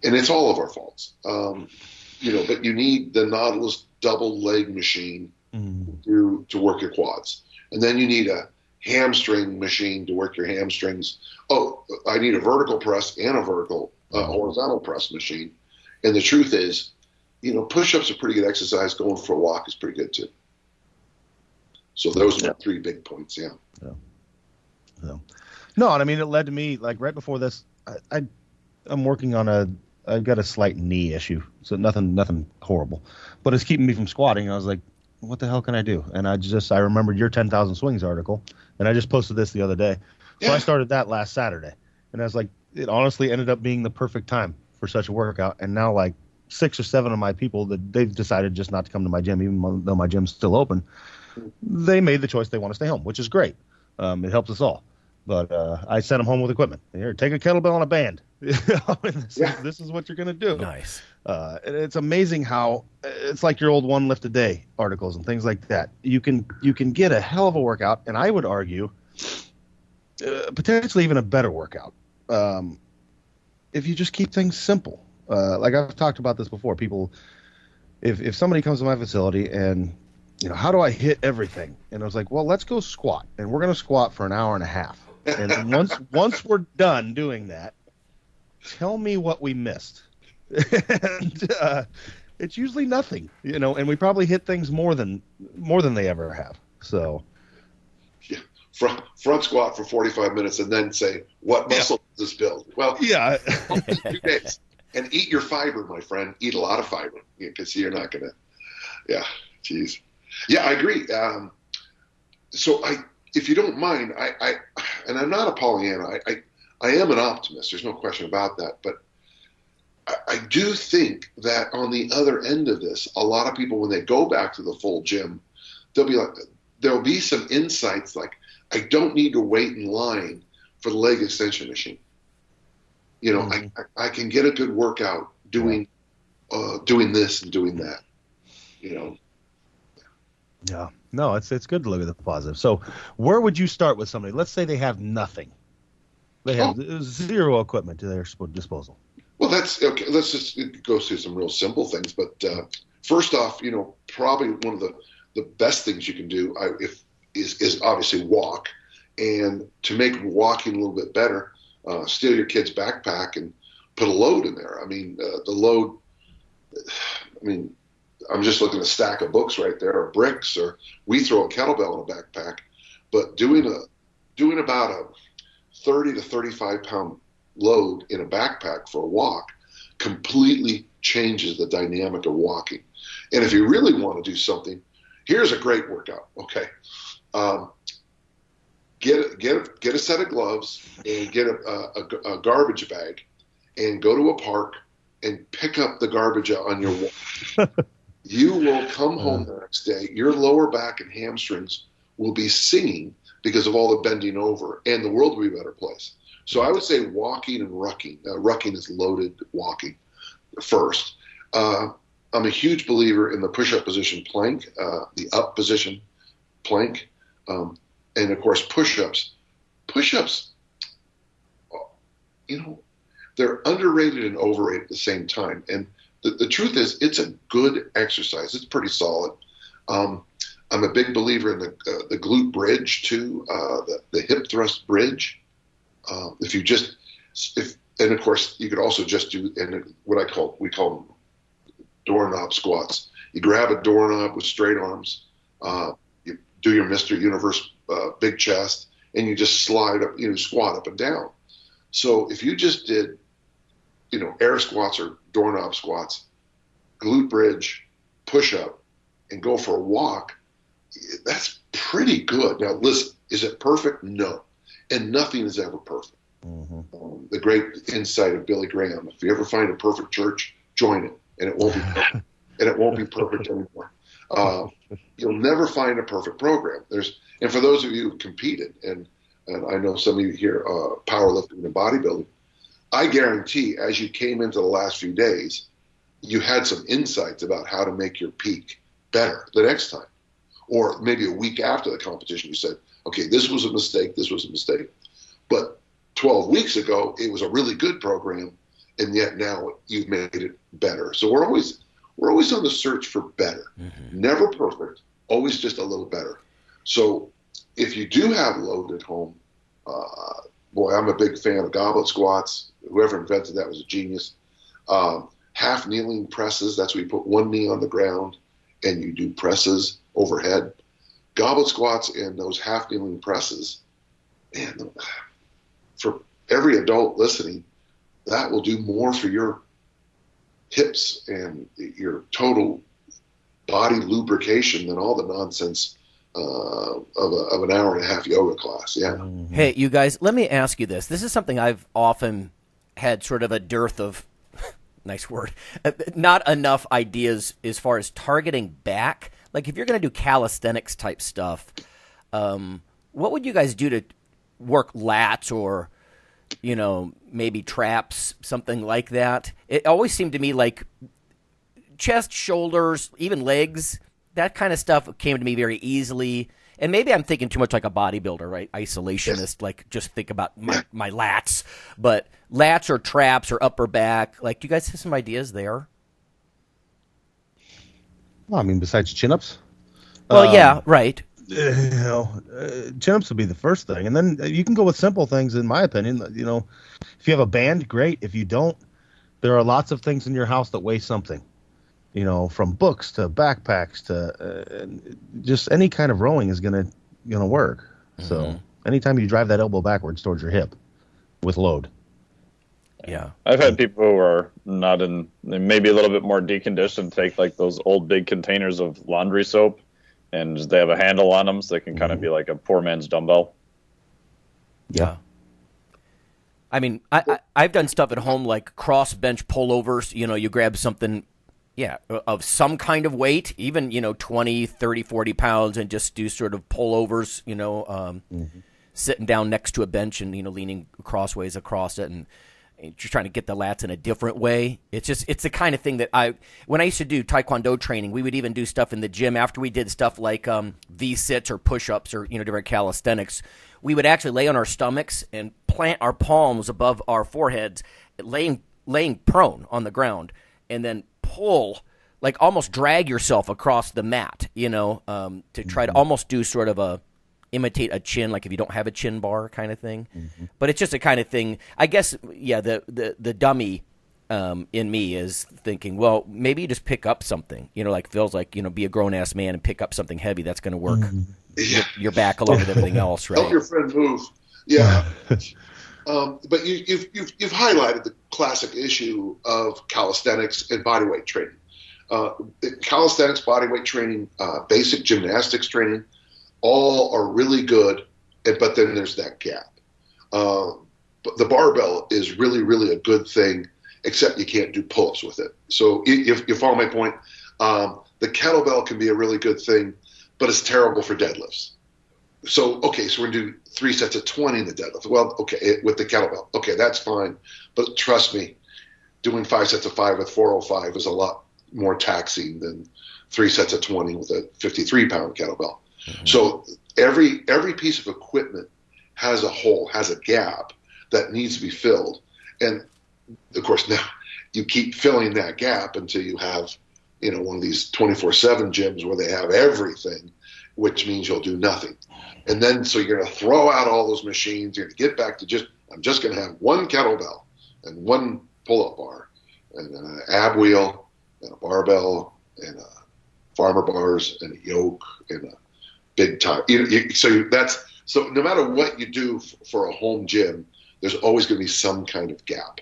and it's all of our faults, but you need the Nautilus double leg machine to work your quads. And then you need a hamstring machine to work your hamstrings. Oh, I need a vertical press and a vertical horizontal press machine. And the truth is, you know, push-ups are pretty good exercise. Going for a walk is pretty good too. So those are the 3 big points. Yeah. No, and I mean, it led to me, like, right before this, I'm working on I've got a slight knee issue, so nothing horrible, but it's keeping me from squatting. I was like, what the hell can I do? And I remembered your 10,000 swings article, and I just posted this the other day. So I started that last Saturday, and I was like, it honestly ended up being the perfect time for such a workout. And now, like, 6 or 7 of my people, that they've decided just not to come to my gym, even though my gym's still open. They made the choice they want to stay home, which is great. It helps us all. But I sent them home with equipment. Here, take a kettlebell and a band. This is what you're going to do. Nice. And it's amazing how it's like your old 1 lift a day articles and things like that. You can get a hell of a workout, and I would argue potentially even a better workout if you just keep things simple. Like I've talked about this before. People, if somebody comes to my facility and, you know, how do I hit everything? And I was like, well, let's go squat, and we're going to squat for an hour and a half. And once we're done doing that, tell me what we missed. And it's usually nothing, you know, and we probably hit things more than they ever have. So front squat for 45 minutes and then say, what muscle does this build? Well, 2 days. And eat your fiber, my friend. Eat a lot of fiber, because you're not going to, geez. Yeah, I agree. So if you don't mind, and I'm not a Pollyanna. I am an optimist. There's no question about that. But I do think that on the other end of this, a lot of people, when they go back to the full gym, there'll be some insights like, I don't need to wait in line for the leg extension machine. You know, I can get a good workout doing this and doing that. You know. Yeah. No, it's good to look at the positive. So where would you start with somebody? Let's say they have nothing. They have zero equipment to their disposal. Well, that's okay. Let's just go through some real simple things. But first off, probably one of the best things you can do is obviously walk. And to make walking a little bit better, steal your kid's backpack and put a load in there. I mean, the load. I mean, I'm just looking at a stack of books right there, or bricks, or we throw a kettlebell in a backpack. But doing about a 30 to 35 pound load in a backpack for a walk completely changes the dynamic of walking. And if you really want to do something, here's a great workout. Okay. Get a set of gloves and get a garbage bag and go to a park and pick up the garbage on your walk. You will come home the next day. Your lower back and hamstrings will be singing because of all the bending over, and the world will be a better place. So I would say walking and rucking. Rucking is loaded walking first. I'm a huge believer in the push-up position plank, the up position plank, and of course push-ups. Push-ups, they're underrated and overrated at the same time. And the truth is, it's a good exercise. It's pretty solid. I'm a big believer in the glute bridge too, the hip thrust bridge. And of course you could also just do we call them doorknob squats. You grab a doorknob with straight arms, you do your Mr. Universe big chest, and you just slide up, squat up and down. So if you just did, air squats or doorknob squats, glute bridge, push up, and go for a walk, that's pretty good. Now, listen, is it perfect? No. And nothing is ever perfect. Mm-hmm. The great insight of Billy Graham: if you ever find a perfect church, join it, and it won't be perfect. And it won't be perfect anymore. You'll never find a perfect program. And for those of you who competed, and I know some of you here, powerlifting and bodybuilding, I guarantee as you came into the last few days, you had some insights about how to make your peak better the next time. Or maybe a week after the competition, you said, okay, this was a mistake, this was a mistake. But 12 weeks ago, it was a really good program, and yet now you've made it better. So we're always on the search for better. Mm-hmm. Never perfect, always just a little better. So if you do have load at home, I'm a big fan of goblet squats. Whoever invented that was a genius. Half kneeling presses, that's where you put one knee on the ground and you do presses overhead. Goblet squats and those half kneeling presses, man, for every adult listening, that will do more for your hips and your total body lubrication than all the nonsense of an hour and a half yoga class. Yeah. Mm-hmm. Hey, you guys, let me ask you this. This is something I've often had sort of a dearth of, nice word, not enough ideas as far as targeting back. Like if you're going to do calisthenics type stuff, what would you guys do to work lats or, maybe traps, something like that? It always seemed to me like chest, shoulders, even legs, that kind of stuff came to me very easily. And maybe I'm thinking too much like a bodybuilder, right? Isolationist, yes. Like just think about my lats. But lats or traps or upper back, like do you guys have some ideas there? Well, I mean, besides chin-ups? Well, yeah, right. Chin-ups would be the first thing. And then you can go with simple things, in my opinion. If you have a band, great. If you don't, there are lots of things in your house that weigh something. From books to backpacks to just any kind of rowing is gonna work. Mm-hmm. So anytime you drive that elbow backwards towards your hip with load. Yeah, I've had people who are not in, maybe a little bit more deconditioned, take like those old big containers of laundry soap, and they have a handle on them, so they can kind of be like a poor man's dumbbell. Yeah. I mean, I've done stuff at home like cross bench pullovers. You grab something. Yeah, of some kind of weight, even, 20, 30, 40 pounds, and just do sort of pullovers, sitting down next to a bench and, leaning crossways across it. And, you're trying to get the lats in a different way. It's the kind of thing that when I used to do Taekwondo training, we would even do stuff in the gym after we did stuff like V-sits or push-ups or different calisthenics. We would actually lay on our stomachs and plant our palms above our foreheads, laying prone on the ground, and then pull, like almost drag yourself across the mat, to try to almost do sort of imitate a chin, like if you don't have a chin bar kind of thing. Mm-hmm. But it's just a kind of thing, I guess, the dummy in me is thinking, well, maybe you just pick up something, like Phil's like, be a grown-ass man and pick up something heavy that's going to work your back along with everything else, right? Help your friend move. Yeah. But you've highlighted the classic issue of calisthenics and bodyweight training. Calisthenics, bodyweight training, basic gymnastics training, all are really good, but then there's that gap. But the barbell is really, really a good thing, except you can't do pull-ups with it. So if you follow my point, the kettlebell can be a really good thing, but it's terrible for deadlifts. So we're going to do 3 sets of 20 in the deadlift. Well, okay, with the kettlebell. Okay, that's fine. But trust me, doing 5 sets of 5 with 405 is a lot more taxing than 3 sets of 20 with a 53-pound kettlebell. Mm-hmm. So every piece of equipment has a hole, has a gap that needs to be filled. And, of course, now you keep filling that gap until you have, one of these 24/7 gyms where they have everything, which means you'll do nothing. And then so you're going to throw out all those machines. You're going to get back to I'm just going to have one kettlebell and one pull-up bar and an ab wheel and a barbell and a farmer bars and a yoke and a big time. So no matter what you do for a home gym, there's always going to be some kind of gap.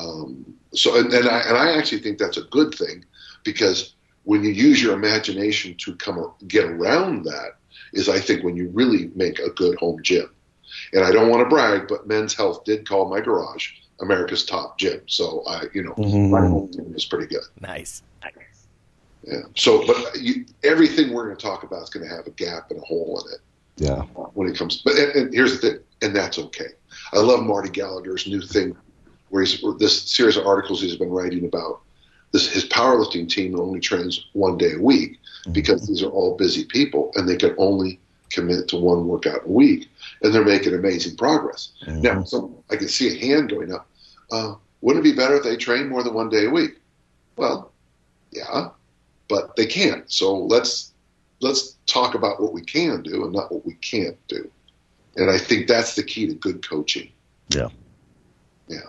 I actually think that's a good thing, because when you use your imagination to get around that is, I think, when you really make a good home gym. And I don't want to brag, but Men's Health did call my garage America's top gym. So my home gym is pretty good. Nice. Yeah. So, but everything we're going to talk about is going to have a gap and a hole in it. Yeah. When it comes, and here's the thing, and that's okay. I love Marty Gallagher's new thing, where this series of articles he's been writing about his powerlifting team only trains 1 day a week, because these are all busy people and they can only commit to one workout a week, and they're making amazing progress. Mm-hmm. Now, so I can see a hand going up. Wouldn't it be better if they train more than 1 day a week? Well, yeah, but they can't. So let's talk about what we can do and not what we can't do. And I think that's the key to good coaching. Yeah. Yeah.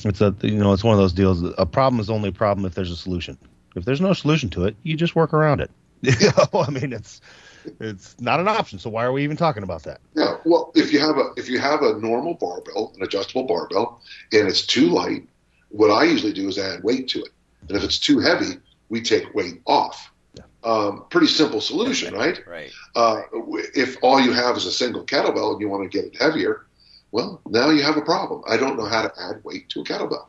It's it's one of those deals. A problem is only a problem if there's a solution. If there's no solution to it, you just work around it. I mean, it's not an option. So why are we even talking about that? Yeah. Well, if you have a normal barbell, an adjustable barbell, and it's too light, what I usually do is add weight to it. And if it's too heavy, we take weight off. Yeah. Pretty simple solution, right? Right. If all you have is a single kettlebell and you want to get it heavier, well, now you have a problem. I don't know how to add weight to a kettlebell.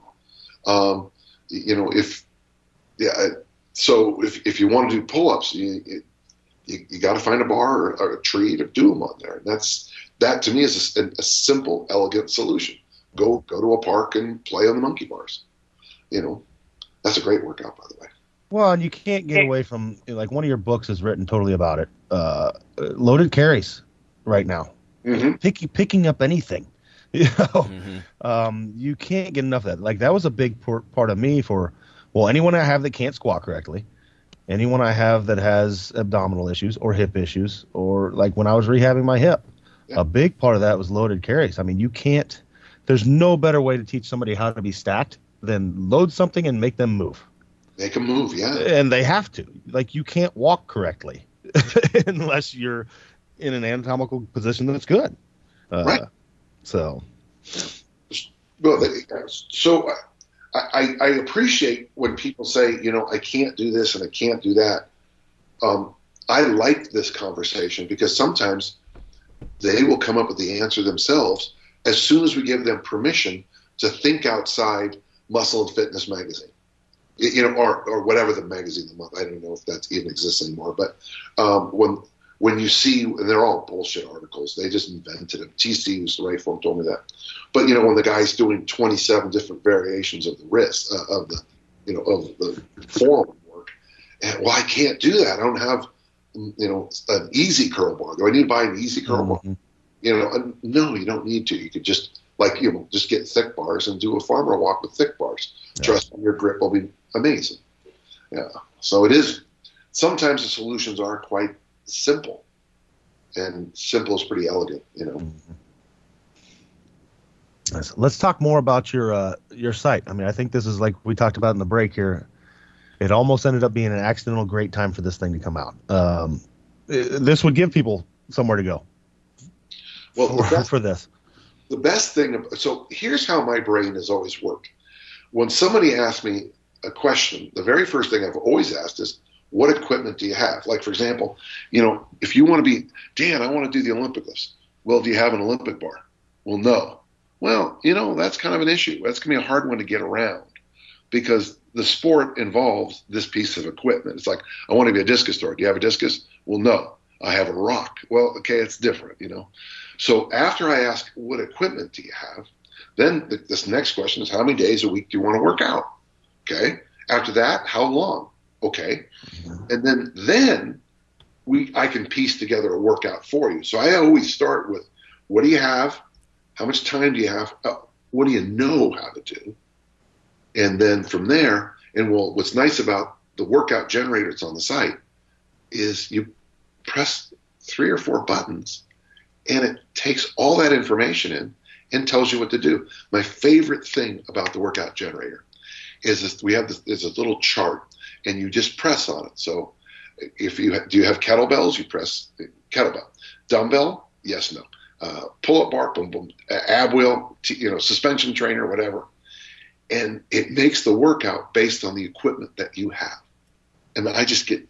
So if you want to do pull-ups, you got to find a bar or a tree to do them on there. And that to me is a simple, elegant solution. Go to a park and play on the monkey bars. That's a great workout, by the way. Well, and you can't get away from, like, one of your books is written totally about it. Loaded carries right now. Mm-hmm. Picking up anything. You can't get enough of that. Like, that was a big part of me for, anyone I have that can't squat correctly, anyone I have that has abdominal issues or hip issues, or like when I was rehabbing my hip, a big part of that was loaded carries. I mean, there's no better way to teach somebody how to be stacked than load something and make them move. Make them move, yeah. And they have to. Like, you can't walk correctly unless you're in an anatomical position that's good. Right. So I appreciate when people say, I can't do this and I can't do that. I like this conversation because sometimes they will come up with the answer themselves as soon as we give them permission to think outside Muscle and Fitness magazine, or whatever the magazine. I don't know if that even exists anymore. But when you see, they're all bullshit articles. They just invented them. TC, who's the right form, told me that. But when the guy's doing 27 different variations of the wrist of the forearm work, and I can't do that. I don't have an easy curl bar. Do I need to buy an easy curl bar? No, you don't need to. You could just just get thick bars and do a farmer walk with thick bars. Yeah. Trust me, your grip will be amazing. Yeah. So it is. Sometimes the solutions are quite simple, and simple is pretty elegant. Let's talk more about your site. I mean, I think this is, like we talked about in the break here, it almost ended up being an accidental great time for this thing to come out. This would give people somewhere to go. Well, for this. The best thing, so here's how my brain has always worked. When somebody asks me a question, the very first thing I've always asked is, what equipment do you have? Like, for example, if you want to be, Dan, I want to do the Olympic lifts. Well, do you have an Olympic bar? Well, no. Well, that's kind of an issue. That's going to be a hard one to get around because the sport involves this piece of equipment. It's like, I want to be a discus thrower. Do you have a discus? Well, no. I have a rock. Well, okay, it's different, So after I ask, what equipment do you have? Then this next question is, how many days a week do you want to work out? Okay. After that, how long? Okay. And then I can piece together a workout for you. So I always start with, what do you have? How much time do you have? What do you know how to do? And then from there, what's nice about the workout generator that's on the site is you press 3 or 4 buttons and it takes all that information in and tells you what to do. My favorite thing about the workout generator is there's a little chart and you just press on it. So do you have kettlebells? You press kettlebell. Dumbbell? Yes, no. Pull-up bar, boom, boom. Ab wheel, suspension trainer, whatever. And it makes the workout based on the equipment that you have. And I get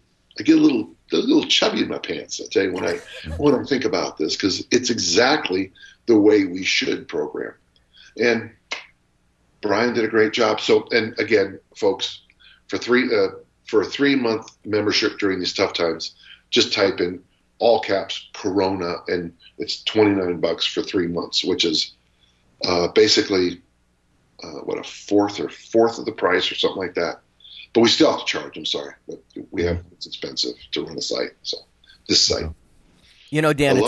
a little chubby in my pants, I tell you, when I think about this, because it's exactly the way we should program. And Brian did a great job. So, and again, folks, for a 3-month membership during these tough times, just type in all caps Corona, and it's $29 for 3 months, which is basically a fourth of the price or something like that. But we still have to charge. I'm sorry, but it's expensive to run a site. So this site, Dan,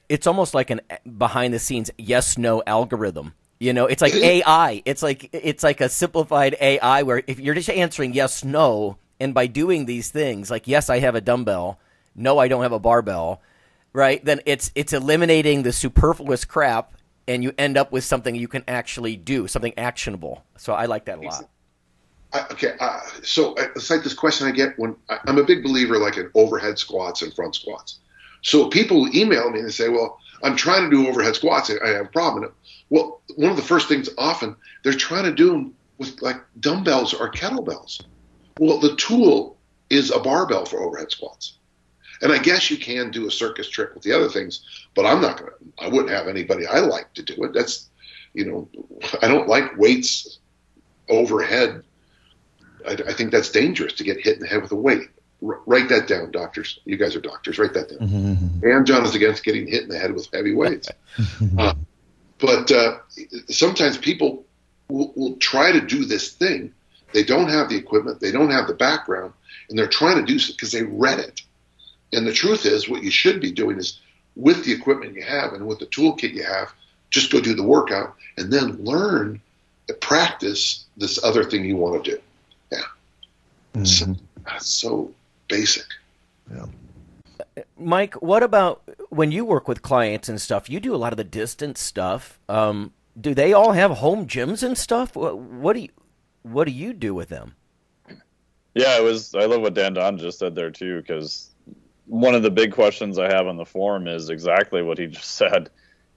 it's almost like an behind the scenes yes/no algorithm. It's like AI. It's like a simplified AI where if you're just answering yes/no, and by doing these things, like yes, I have a dumbbell, no, I don't have a barbell, right? Then it's eliminating the superfluous crap, and you end up with something you can actually do, something actionable. So I like that a lot. So it's like this question I get when I'm a big believer like in overhead squats and front squats. So people email me and they say, well, I'm trying to do overhead squats. I have a problem. Well, one of the first things often they're trying to do them with like dumbbells or kettlebells. Well, the tool is a barbell for overhead squats. And I guess you can do a circus trick with the other things, but I wouldn't have anybody I like to do it. That's, I don't like weights overhead. I think that's dangerous to get hit in the head with a weight. Write that down, doctors. You guys are doctors. Write that down. Mm-hmm. And John is against getting hit in the head with heavy weights. But sometimes people will try to do this thing. They don't have the equipment. They don't have the background. And they're trying to do it because they read it. And the truth is what you should be doing is with the equipment you have and with the toolkit you have, just go do the workout and then learn, practice this other thing you want to do. Yeah. Mm-hmm. So basic. Yeah. Mike, what about when you work with clients and stuff? You do a lot of the distance stuff. Do they all have home gyms and stuff? What do you do with them? Yeah, I love what Dan Don just said there too, because one of the big questions I have on the forum is exactly what he just said.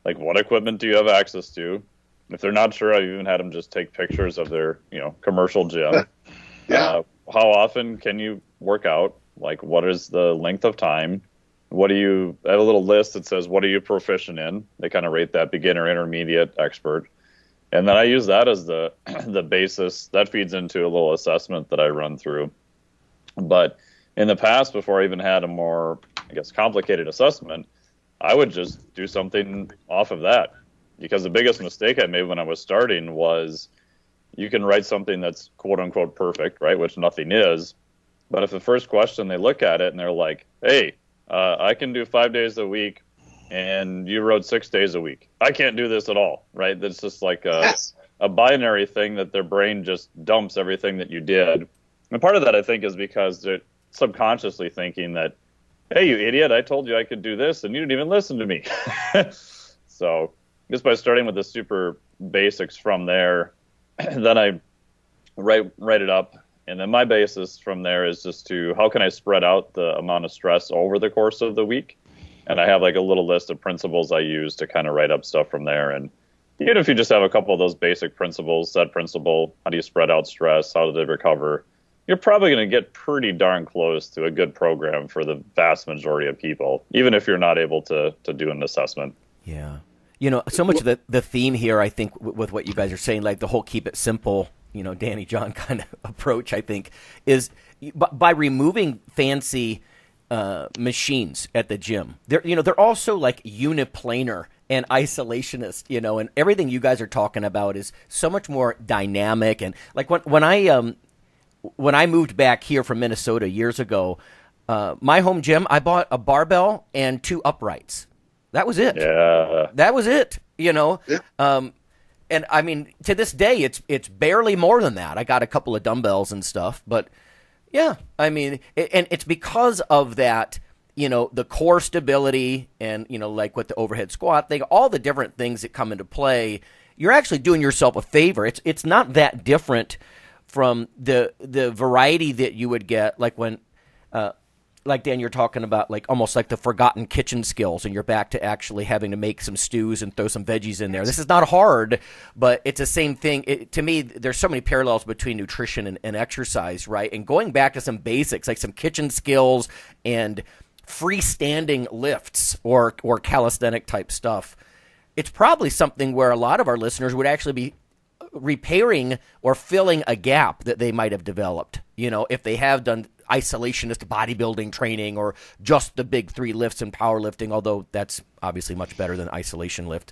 Like, what equipment do you have access to? If they're not sure, I've even had them just take pictures of their, commercial gym. Yeah. How often can you work out? Like, what is the length of time? I have a little list that says, what are you proficient in? They kind of rate that beginner, intermediate, expert. And then I use that as the basis. That feeds into a little assessment that I run through. But in the past, before I even had a more, complicated assessment, I would just do something off of that. Because the biggest mistake I made when I was starting was you can write something that's quote unquote perfect, right? Which nothing is. But if the first question they look at it and they're like, hey, I can do 5 days a week and you wrote 6 days a week. I can't do this at all, right? That's just like a binary thing that their brain just dumps everything that you did. And part of that, I think, is because they're subconsciously thinking that, hey, you idiot, I told you I could do this and you didn't even listen to me. So just by starting with the super basics from there, then I write it up. And then my basis from there is just to how can I spread out the amount of stress over the course of the week? And I have like a little list of principles I use to kind of write up stuff from there. And even if you just have a couple of those basic principles, set principle, how do you spread out stress, how do they recover, you're probably going to get pretty darn close to a good program for the vast majority of people, even if you're not able to do an assessment. Yeah. So much of the theme here, I think, with what you guys are saying, like the whole keep it simple, Danny John kind of approach, I think, is by removing fancy machines at the gym. They're also like uniplanar and isolationist, and everything you guys are talking about is so much more dynamic. And like when I moved back here from Minnesota years ago, my home gym, I bought a barbell and 2 uprights. That was it. Yeah. That was it, Yeah. And I mean, to this day, it's barely more than that. I got a couple of dumbbells and stuff, but yeah, I mean, and it's because of that, the core stability and, like with the overhead squat thing, all the different things that come into play, you're actually doing yourself a favor. It's not that different from the variety that you would get, like when, like Dan, you're talking about like almost like the forgotten kitchen skills, and you're back to actually having to make some stews and throw some veggies in there. This is not hard, but it's the same thing. To me, there's so many parallels between nutrition and exercise, right? And going back to some basics, like some kitchen skills and freestanding lifts or calisthenic type stuff. It's probably something where a lot of our listeners would actually be repairing or filling a gap that they might have developed, if they have done isolationist bodybuilding training or just the big 3 lifts in powerlifting, although that's obviously much better than isolation lift.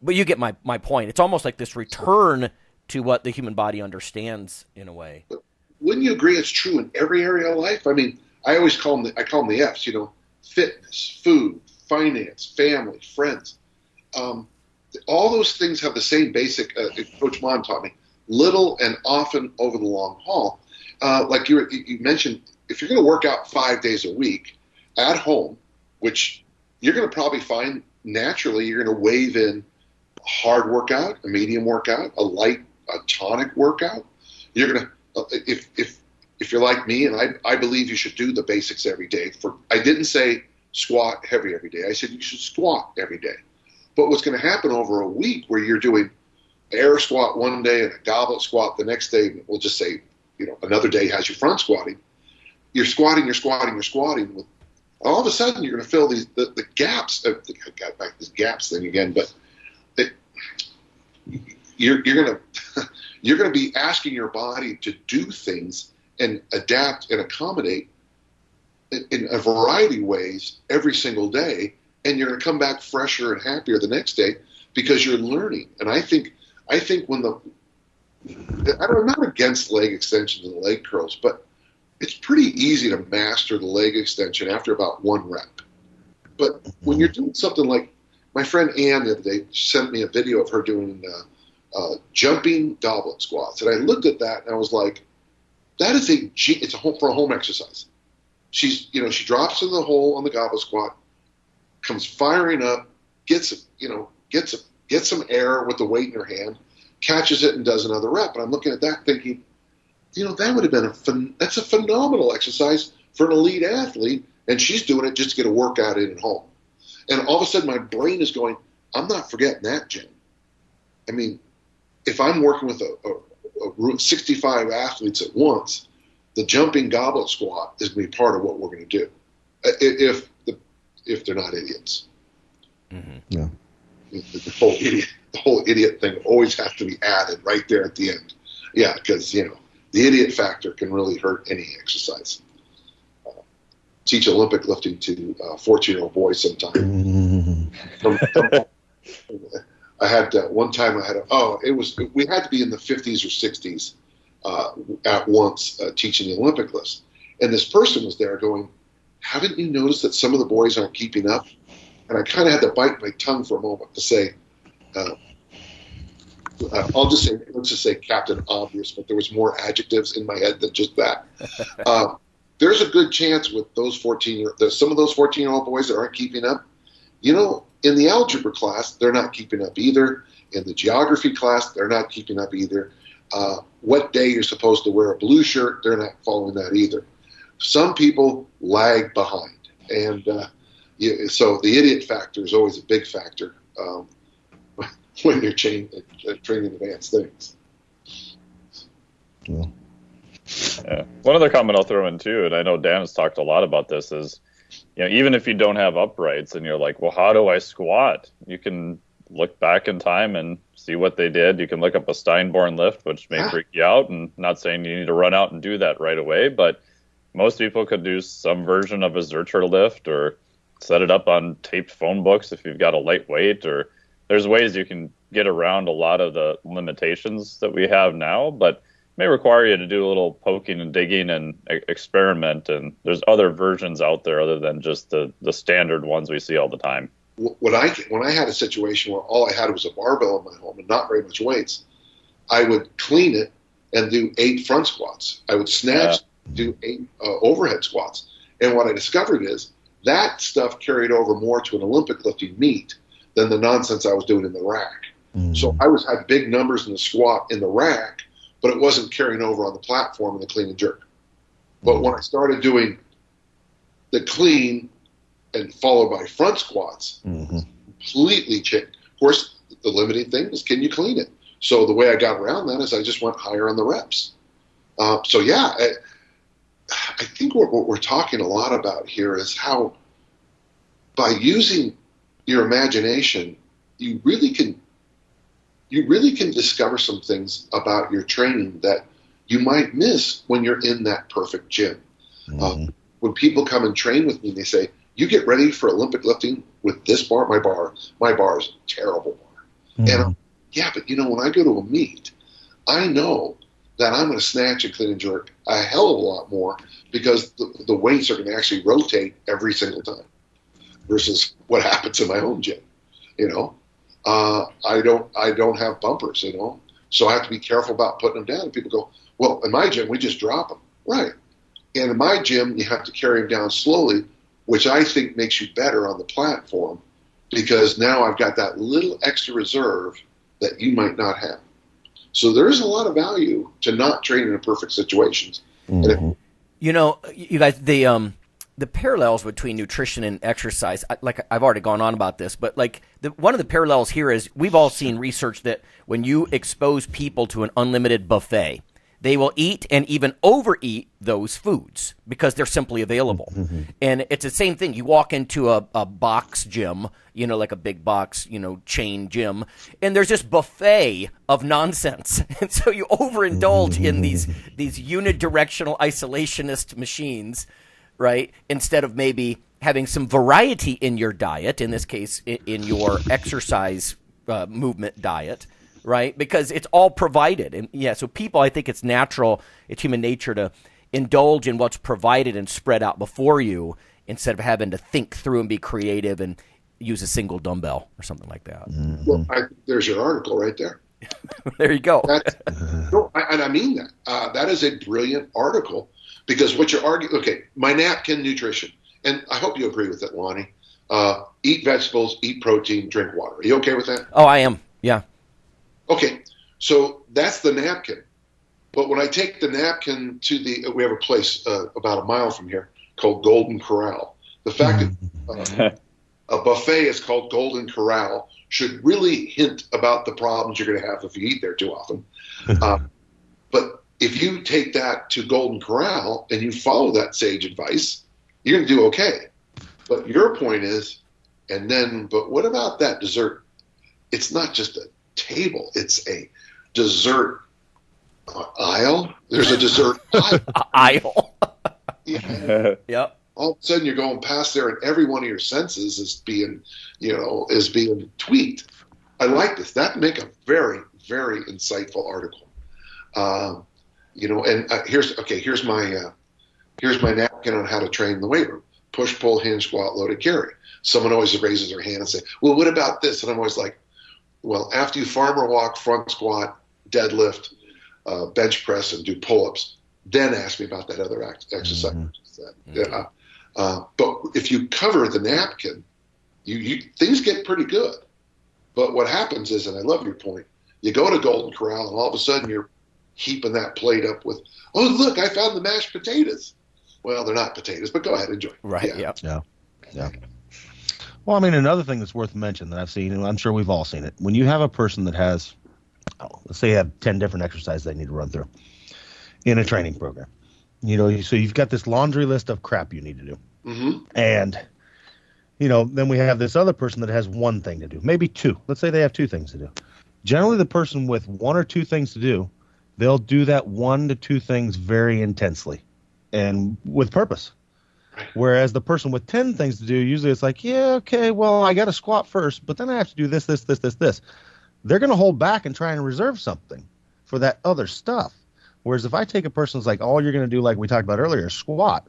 But you get my point. It's almost like this return to what the human body understands in a way. Wouldn't you agree it's true in every area of life? I mean, I always call them the F's, fitness, food, finance, family, friends. All those things have the same basic, Coach Mon taught me, little and often over the long haul. Like you mentioned, if you're going to work out 5 days a week at home, which you're going to probably find naturally, you're going to wave in a hard workout, a medium workout, a tonic workout. You're going to, if you're like me, and I believe you should do the basics every day. I didn't say squat heavy every day. I said you should squat every day. But what's going to happen over a week where you're doing air squat one day and a goblet squat the next day, we'll just say, another day has you front squatting. You're squatting. With, all of a sudden, you're going to fill the gaps. I got back this gaps thing again, but you're going to be asking your body to do things and adapt and accommodate in a variety of ways every single day, and you're going to come back fresher and happier the next day because you're learning. And I think when I'm not against leg extensions and leg curls, but it's pretty easy to master the leg extension after about 1 rep. But when you're doing something like my friend Ann the other day sent me a video of her doing jumping goblet squats, and I looked at that and I was like, that is it's for a home exercise. She drops in the hole on the goblet squat, comes firing up, gets some air with the weight in her hand, catches it and does another rep. And I'm looking at that thinking, that would have been that's a phenomenal exercise for an elite athlete, and she's doing it just to get a workout in at home. And all of a sudden my brain is going, I'm not forgetting that, Jim. I mean, if I'm working with a 65 athletes at once, the jumping goblet squat is going to be part of what we're going to do, if they're not idiots. Mm-hmm. Yeah. The whole idiot thing always has to be added right there at the end. Yeah, because the idiot factor can really hurt any exercise. teach Olympic lifting to 14-year-old boys sometime. I had one time we had to be in the 50s or 60s at once teaching the Olympic lifts. And this person was there going, haven't you noticed that some of the boys aren't keeping up? And I kind of had to bite my tongue for a moment to say, let's just say Captain Obvious, but there was more adjectives in my head than just that. There's a good chance with those some of those 14-year-old boys that aren't keeping up. In the algebra class, they're not keeping up either. In the geography class, they're not keeping up either. What day you're supposed to wear a blue shirt, they're not following that either. Some people lag behind. And so the idiot factor is always a big factor when you're training advanced things. Yeah. One other comment I'll throw in too, and I know Dan has talked a lot about this, is even if you don't have uprights and you're like, well, how do I squat? You can look back in time and see what they did. You can look up a Steinborn lift, which may freak you out, and not saying you need to run out and do that right away, but most people could do some version of a Zercher lift or set it up on taped phone books if you've got a lightweight, or there's ways you can get around a lot of the limitations that we have now, but may require you to do a little poking and digging and experiment, and there's other versions out there other than just the standard ones we see all the time. When I had a situation where all I had was a barbell in my home and not very much weights, I would clean it and do 8 front squats. I would snatch, do 8 overhead squats. And what I discovered is that stuff carried over more to an Olympic lifting meet than the nonsense I was doing in the rack. Mm-hmm. So I had big numbers in the squat in the rack, but it wasn't carrying over on the platform in the clean and jerk. But when I started doing the clean and followed by front squats, completely changed. Of course, the limiting thing is, can you clean it? So the way I got around that is I just went higher on the reps. I think what we're talking a lot about here is how by using your imagination, you really can discover some things about your training that you might miss when you're in that perfect gym. When people come and train with me, they say, you get ready for Olympic lifting with this bar, my bar is a terrible bar. And but when I go to a meet, I know that I'm going to snatch and clean and jerk a hell of a lot more because the weights are going to actually rotate every single time versus what happens in my home gym. I don't have bumpers, so I have to be careful about putting them down. And people go, well, in my gym, we just drop them. Right. And in my gym, you have to carry them down slowly, which I think makes you better on the platform because now I've got that little extra reserve that you might not have. So there is a lot of value to not training in perfect situations. You guys, the parallels between nutrition and exercise, I've already gone on about this, but one of the parallels here is we've all seen research that when you expose people to an unlimited buffet, they will eat and even overeat those foods because they're simply available. And it's the same thing. You walk into a box gym, like a big box, chain gym, and there's this buffet of nonsense. And so you overindulge in these unidirectional isolationist machines, right? Instead of maybe having some variety in your diet, in this case, in your exercise movement diet, right? Because it's all provided. And so people, I think it's natural, it's human nature to indulge in what's provided and spread out before you instead of having to think through and be creative and use a single dumbbell or something like that. Well, there's your article right there. There you go. And I mean that. That is a brilliant article because what you're arguing, my napkin nutrition, and I hope you agree with that, Lonnie. Eat vegetables, eat protein, drink water. Are you okay with that? Oh, I am. Yeah. Okay, so that's the napkin. But when I take the napkin to we have a place about a mile from here called Golden Corral. The fact that a buffet is called Golden Corral should really hint about the problems you're going to have if you eat there too often. But if you take that to Golden Corral and you follow that sage advice, you're going to do okay. But your point is, but what about that dessert? It's not just a table, it's a dessert aisle. There's a dessert aisle. Yeah. Yep. all of a sudden you're going past there and every one of your senses is being tweaked. I like this. That make a very, very insightful article. Here's my napkin on how to train the weight room. Push, pull, hinge, squat, loaded carry. Someone always raises their hand and say, well, what about this? And I'm always like, well, after you farmer walk, front squat, deadlift, bench press, and do pull-ups, then ask me about that other exercise. Mm-hmm. But if you cover the napkin, you things get pretty good. But what happens is, and I love your point, you go to Golden Corral and all of a sudden you're heaping that plate up with, oh, look, I found the mashed potatoes. Well, they're not potatoes, but go ahead, enjoy. Right, yeah. Well, I mean, another thing that's worth mentioning that I've seen, and I'm sure we've all seen it, when you have a person that has, let's say you have 10 different exercises they need to run through in a training program, so you've got this laundry list of crap you need to do. Mm-hmm. And, then we have this other person that has one thing to do, maybe two. Let's say they have two things to do. Generally, the person with one or two things to do, they'll do that 1 to 2 things very intensely and with purpose. Whereas the person with 10 things to do, usually it's like, yeah, okay, well, I got to squat first, but then I have to do this. They're going to hold back and try and reserve something for that other stuff. Whereas if I take a person who's like, all you're going to do, like we talked about earlier, squat,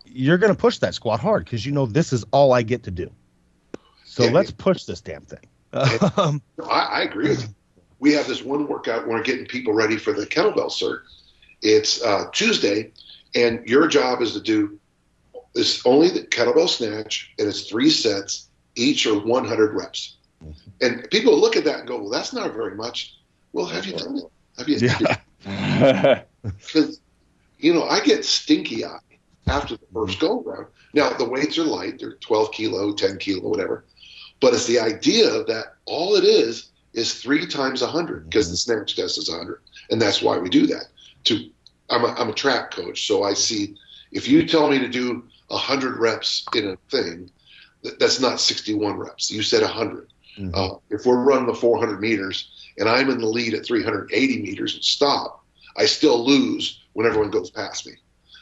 you're going to push that squat hard because this is all I get to do. So let's push this damn thing. I agree with you. We have this one workout when we're getting people ready for the kettlebell cert. It's Tuesday, and your job is to do is only the kettlebell snatch, and it's 3 sets, each are 100 reps. Mm-hmm. And people look at that and go, well, that's not very much. Well, have you done it? Have you? Because, I get stinky eye after the first go around. Now, the weights are light. They're 12 kilo, 10 kilo, whatever. But it's the idea that all it is 3 times 100 because the snatch test is 100. And that's why we do that. I'm a track coach, so I see if you tell me to do 100 reps in a thing, that's not 61 reps. You said 100. Mm-hmm. If we're running the 400 meters and I'm in the lead at 380 meters and stop, I still lose when everyone goes past me.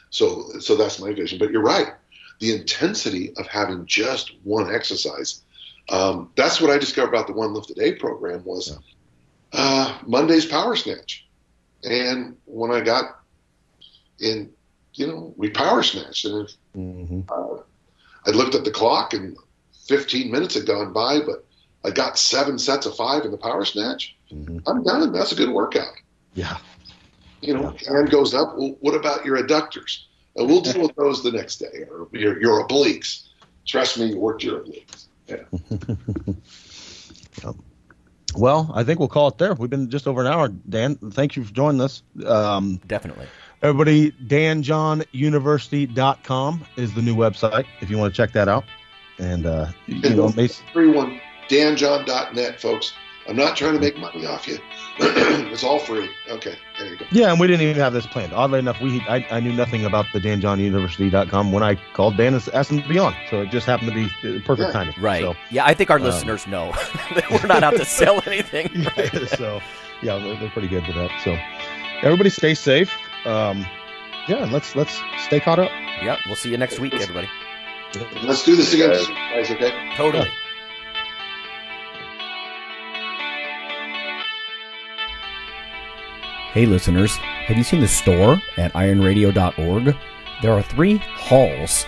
So that's my vision. But you're right. The intensity of having just one exercise, that's what I discovered about the One Lift a Day program was Monday's power snatch. And when I got in, we power snatched. And I looked at the clock and 15 minutes had gone by, but I got 7 sets of 5 in the power snatch. Mm-hmm. I'm done. That's a good workout. Yeah. Hand goes up. Well, what about your adductors? And we'll deal with those the next day, or your obliques. Trust me, you worked your obliques. Yeah. Well, I think we'll call it there. We've been just over an hour, Dan. Thank you for joining us. Definitely. Everybody, danjohnuniversity.com is the new website if you want to check that out. And, everyone, danjohn.net, folks. I'm not trying to make money off you. It's all free. Okay, there you go. Yeah, and we didn't even have this planned. Oddly enough, I knew nothing about the danjohnuniversity.com when I called Dan and asked him to be on. So it just happened to be perfect timing. Right. So, yeah, I think our listeners know that we're not out to sell anything. Right? So, yeah, they're pretty good with that. So, everybody stay safe. Let's stay caught up. Yeah, we'll see you next week, everybody. Let's do this again, guys, okay? Totally. Yeah. Hey listeners, have you seen the store at ironradio.org? There are 3 halls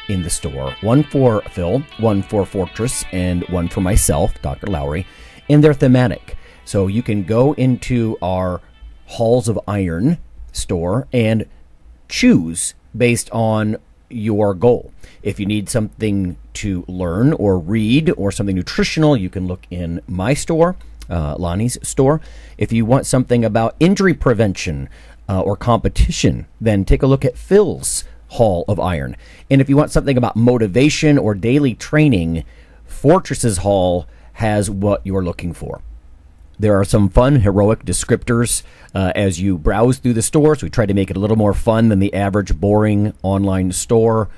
in the store. One for Phil, one for Fortress, and one for myself, Dr. Lowry, and they're thematic. So you can go into our Halls of Iron store and choose based on your goal. If you need something to learn or read or something nutritional, you can look in my store, Lonnie's store. If you want something about injury prevention or competition, then take a look at Phil's Hall of Iron. And if you want something about motivation or daily training, Fortress's Hall has what you're looking for. There are some fun, heroic descriptors as you browse through the store, so we try to make it a little more fun than the average boring online store.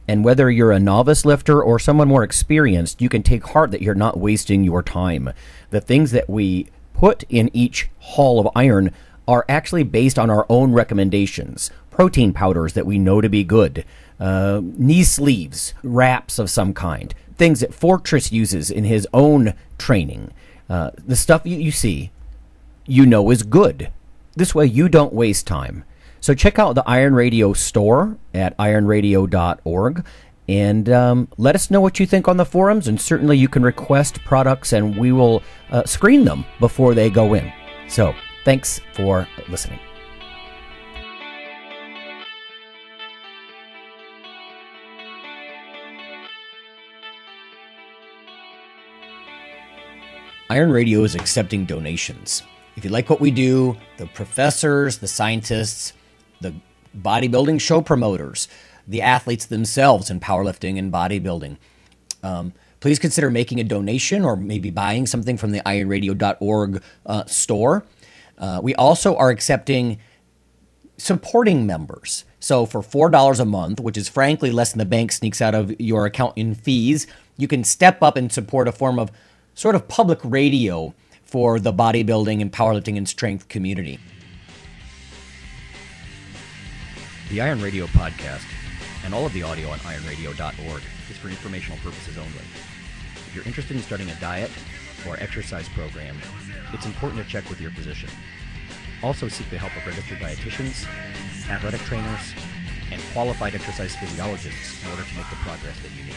And whether you're a novice lifter or someone more experienced, you can take heart that you're not wasting your time. The things that we put in each Hall of Iron are actually based on our own recommendations, protein powders that we know to be good, knee sleeves, wraps of some kind, things that Fortress uses in his own training. The stuff you see, you know is good. This way you don't waste time. So check out the Iron Radio store at ironradio.org and let us know what you think on the forums, and certainly you can request products and we will screen them before they go in. So thanks for listening. Iron Radio is accepting donations. If you like what we do, the professors, the scientists, the bodybuilding show promoters, the athletes themselves in powerlifting and bodybuilding, please consider making a donation or maybe buying something from the ironradio.org store. We also are accepting supporting members. So for $4 a month, which is frankly less than the bank sneaks out of your account in fees, you can step up and support a form of sort of public radio for the bodybuilding and powerlifting and strength community. The Iron Radio podcast and all of the audio on ironradio.org is for informational purposes only. If you're interested in starting a diet or exercise program, it's important to check with your physician. Also seek the help of registered dietitians, athletic trainers, and qualified exercise physiologists in order to make the progress that you need.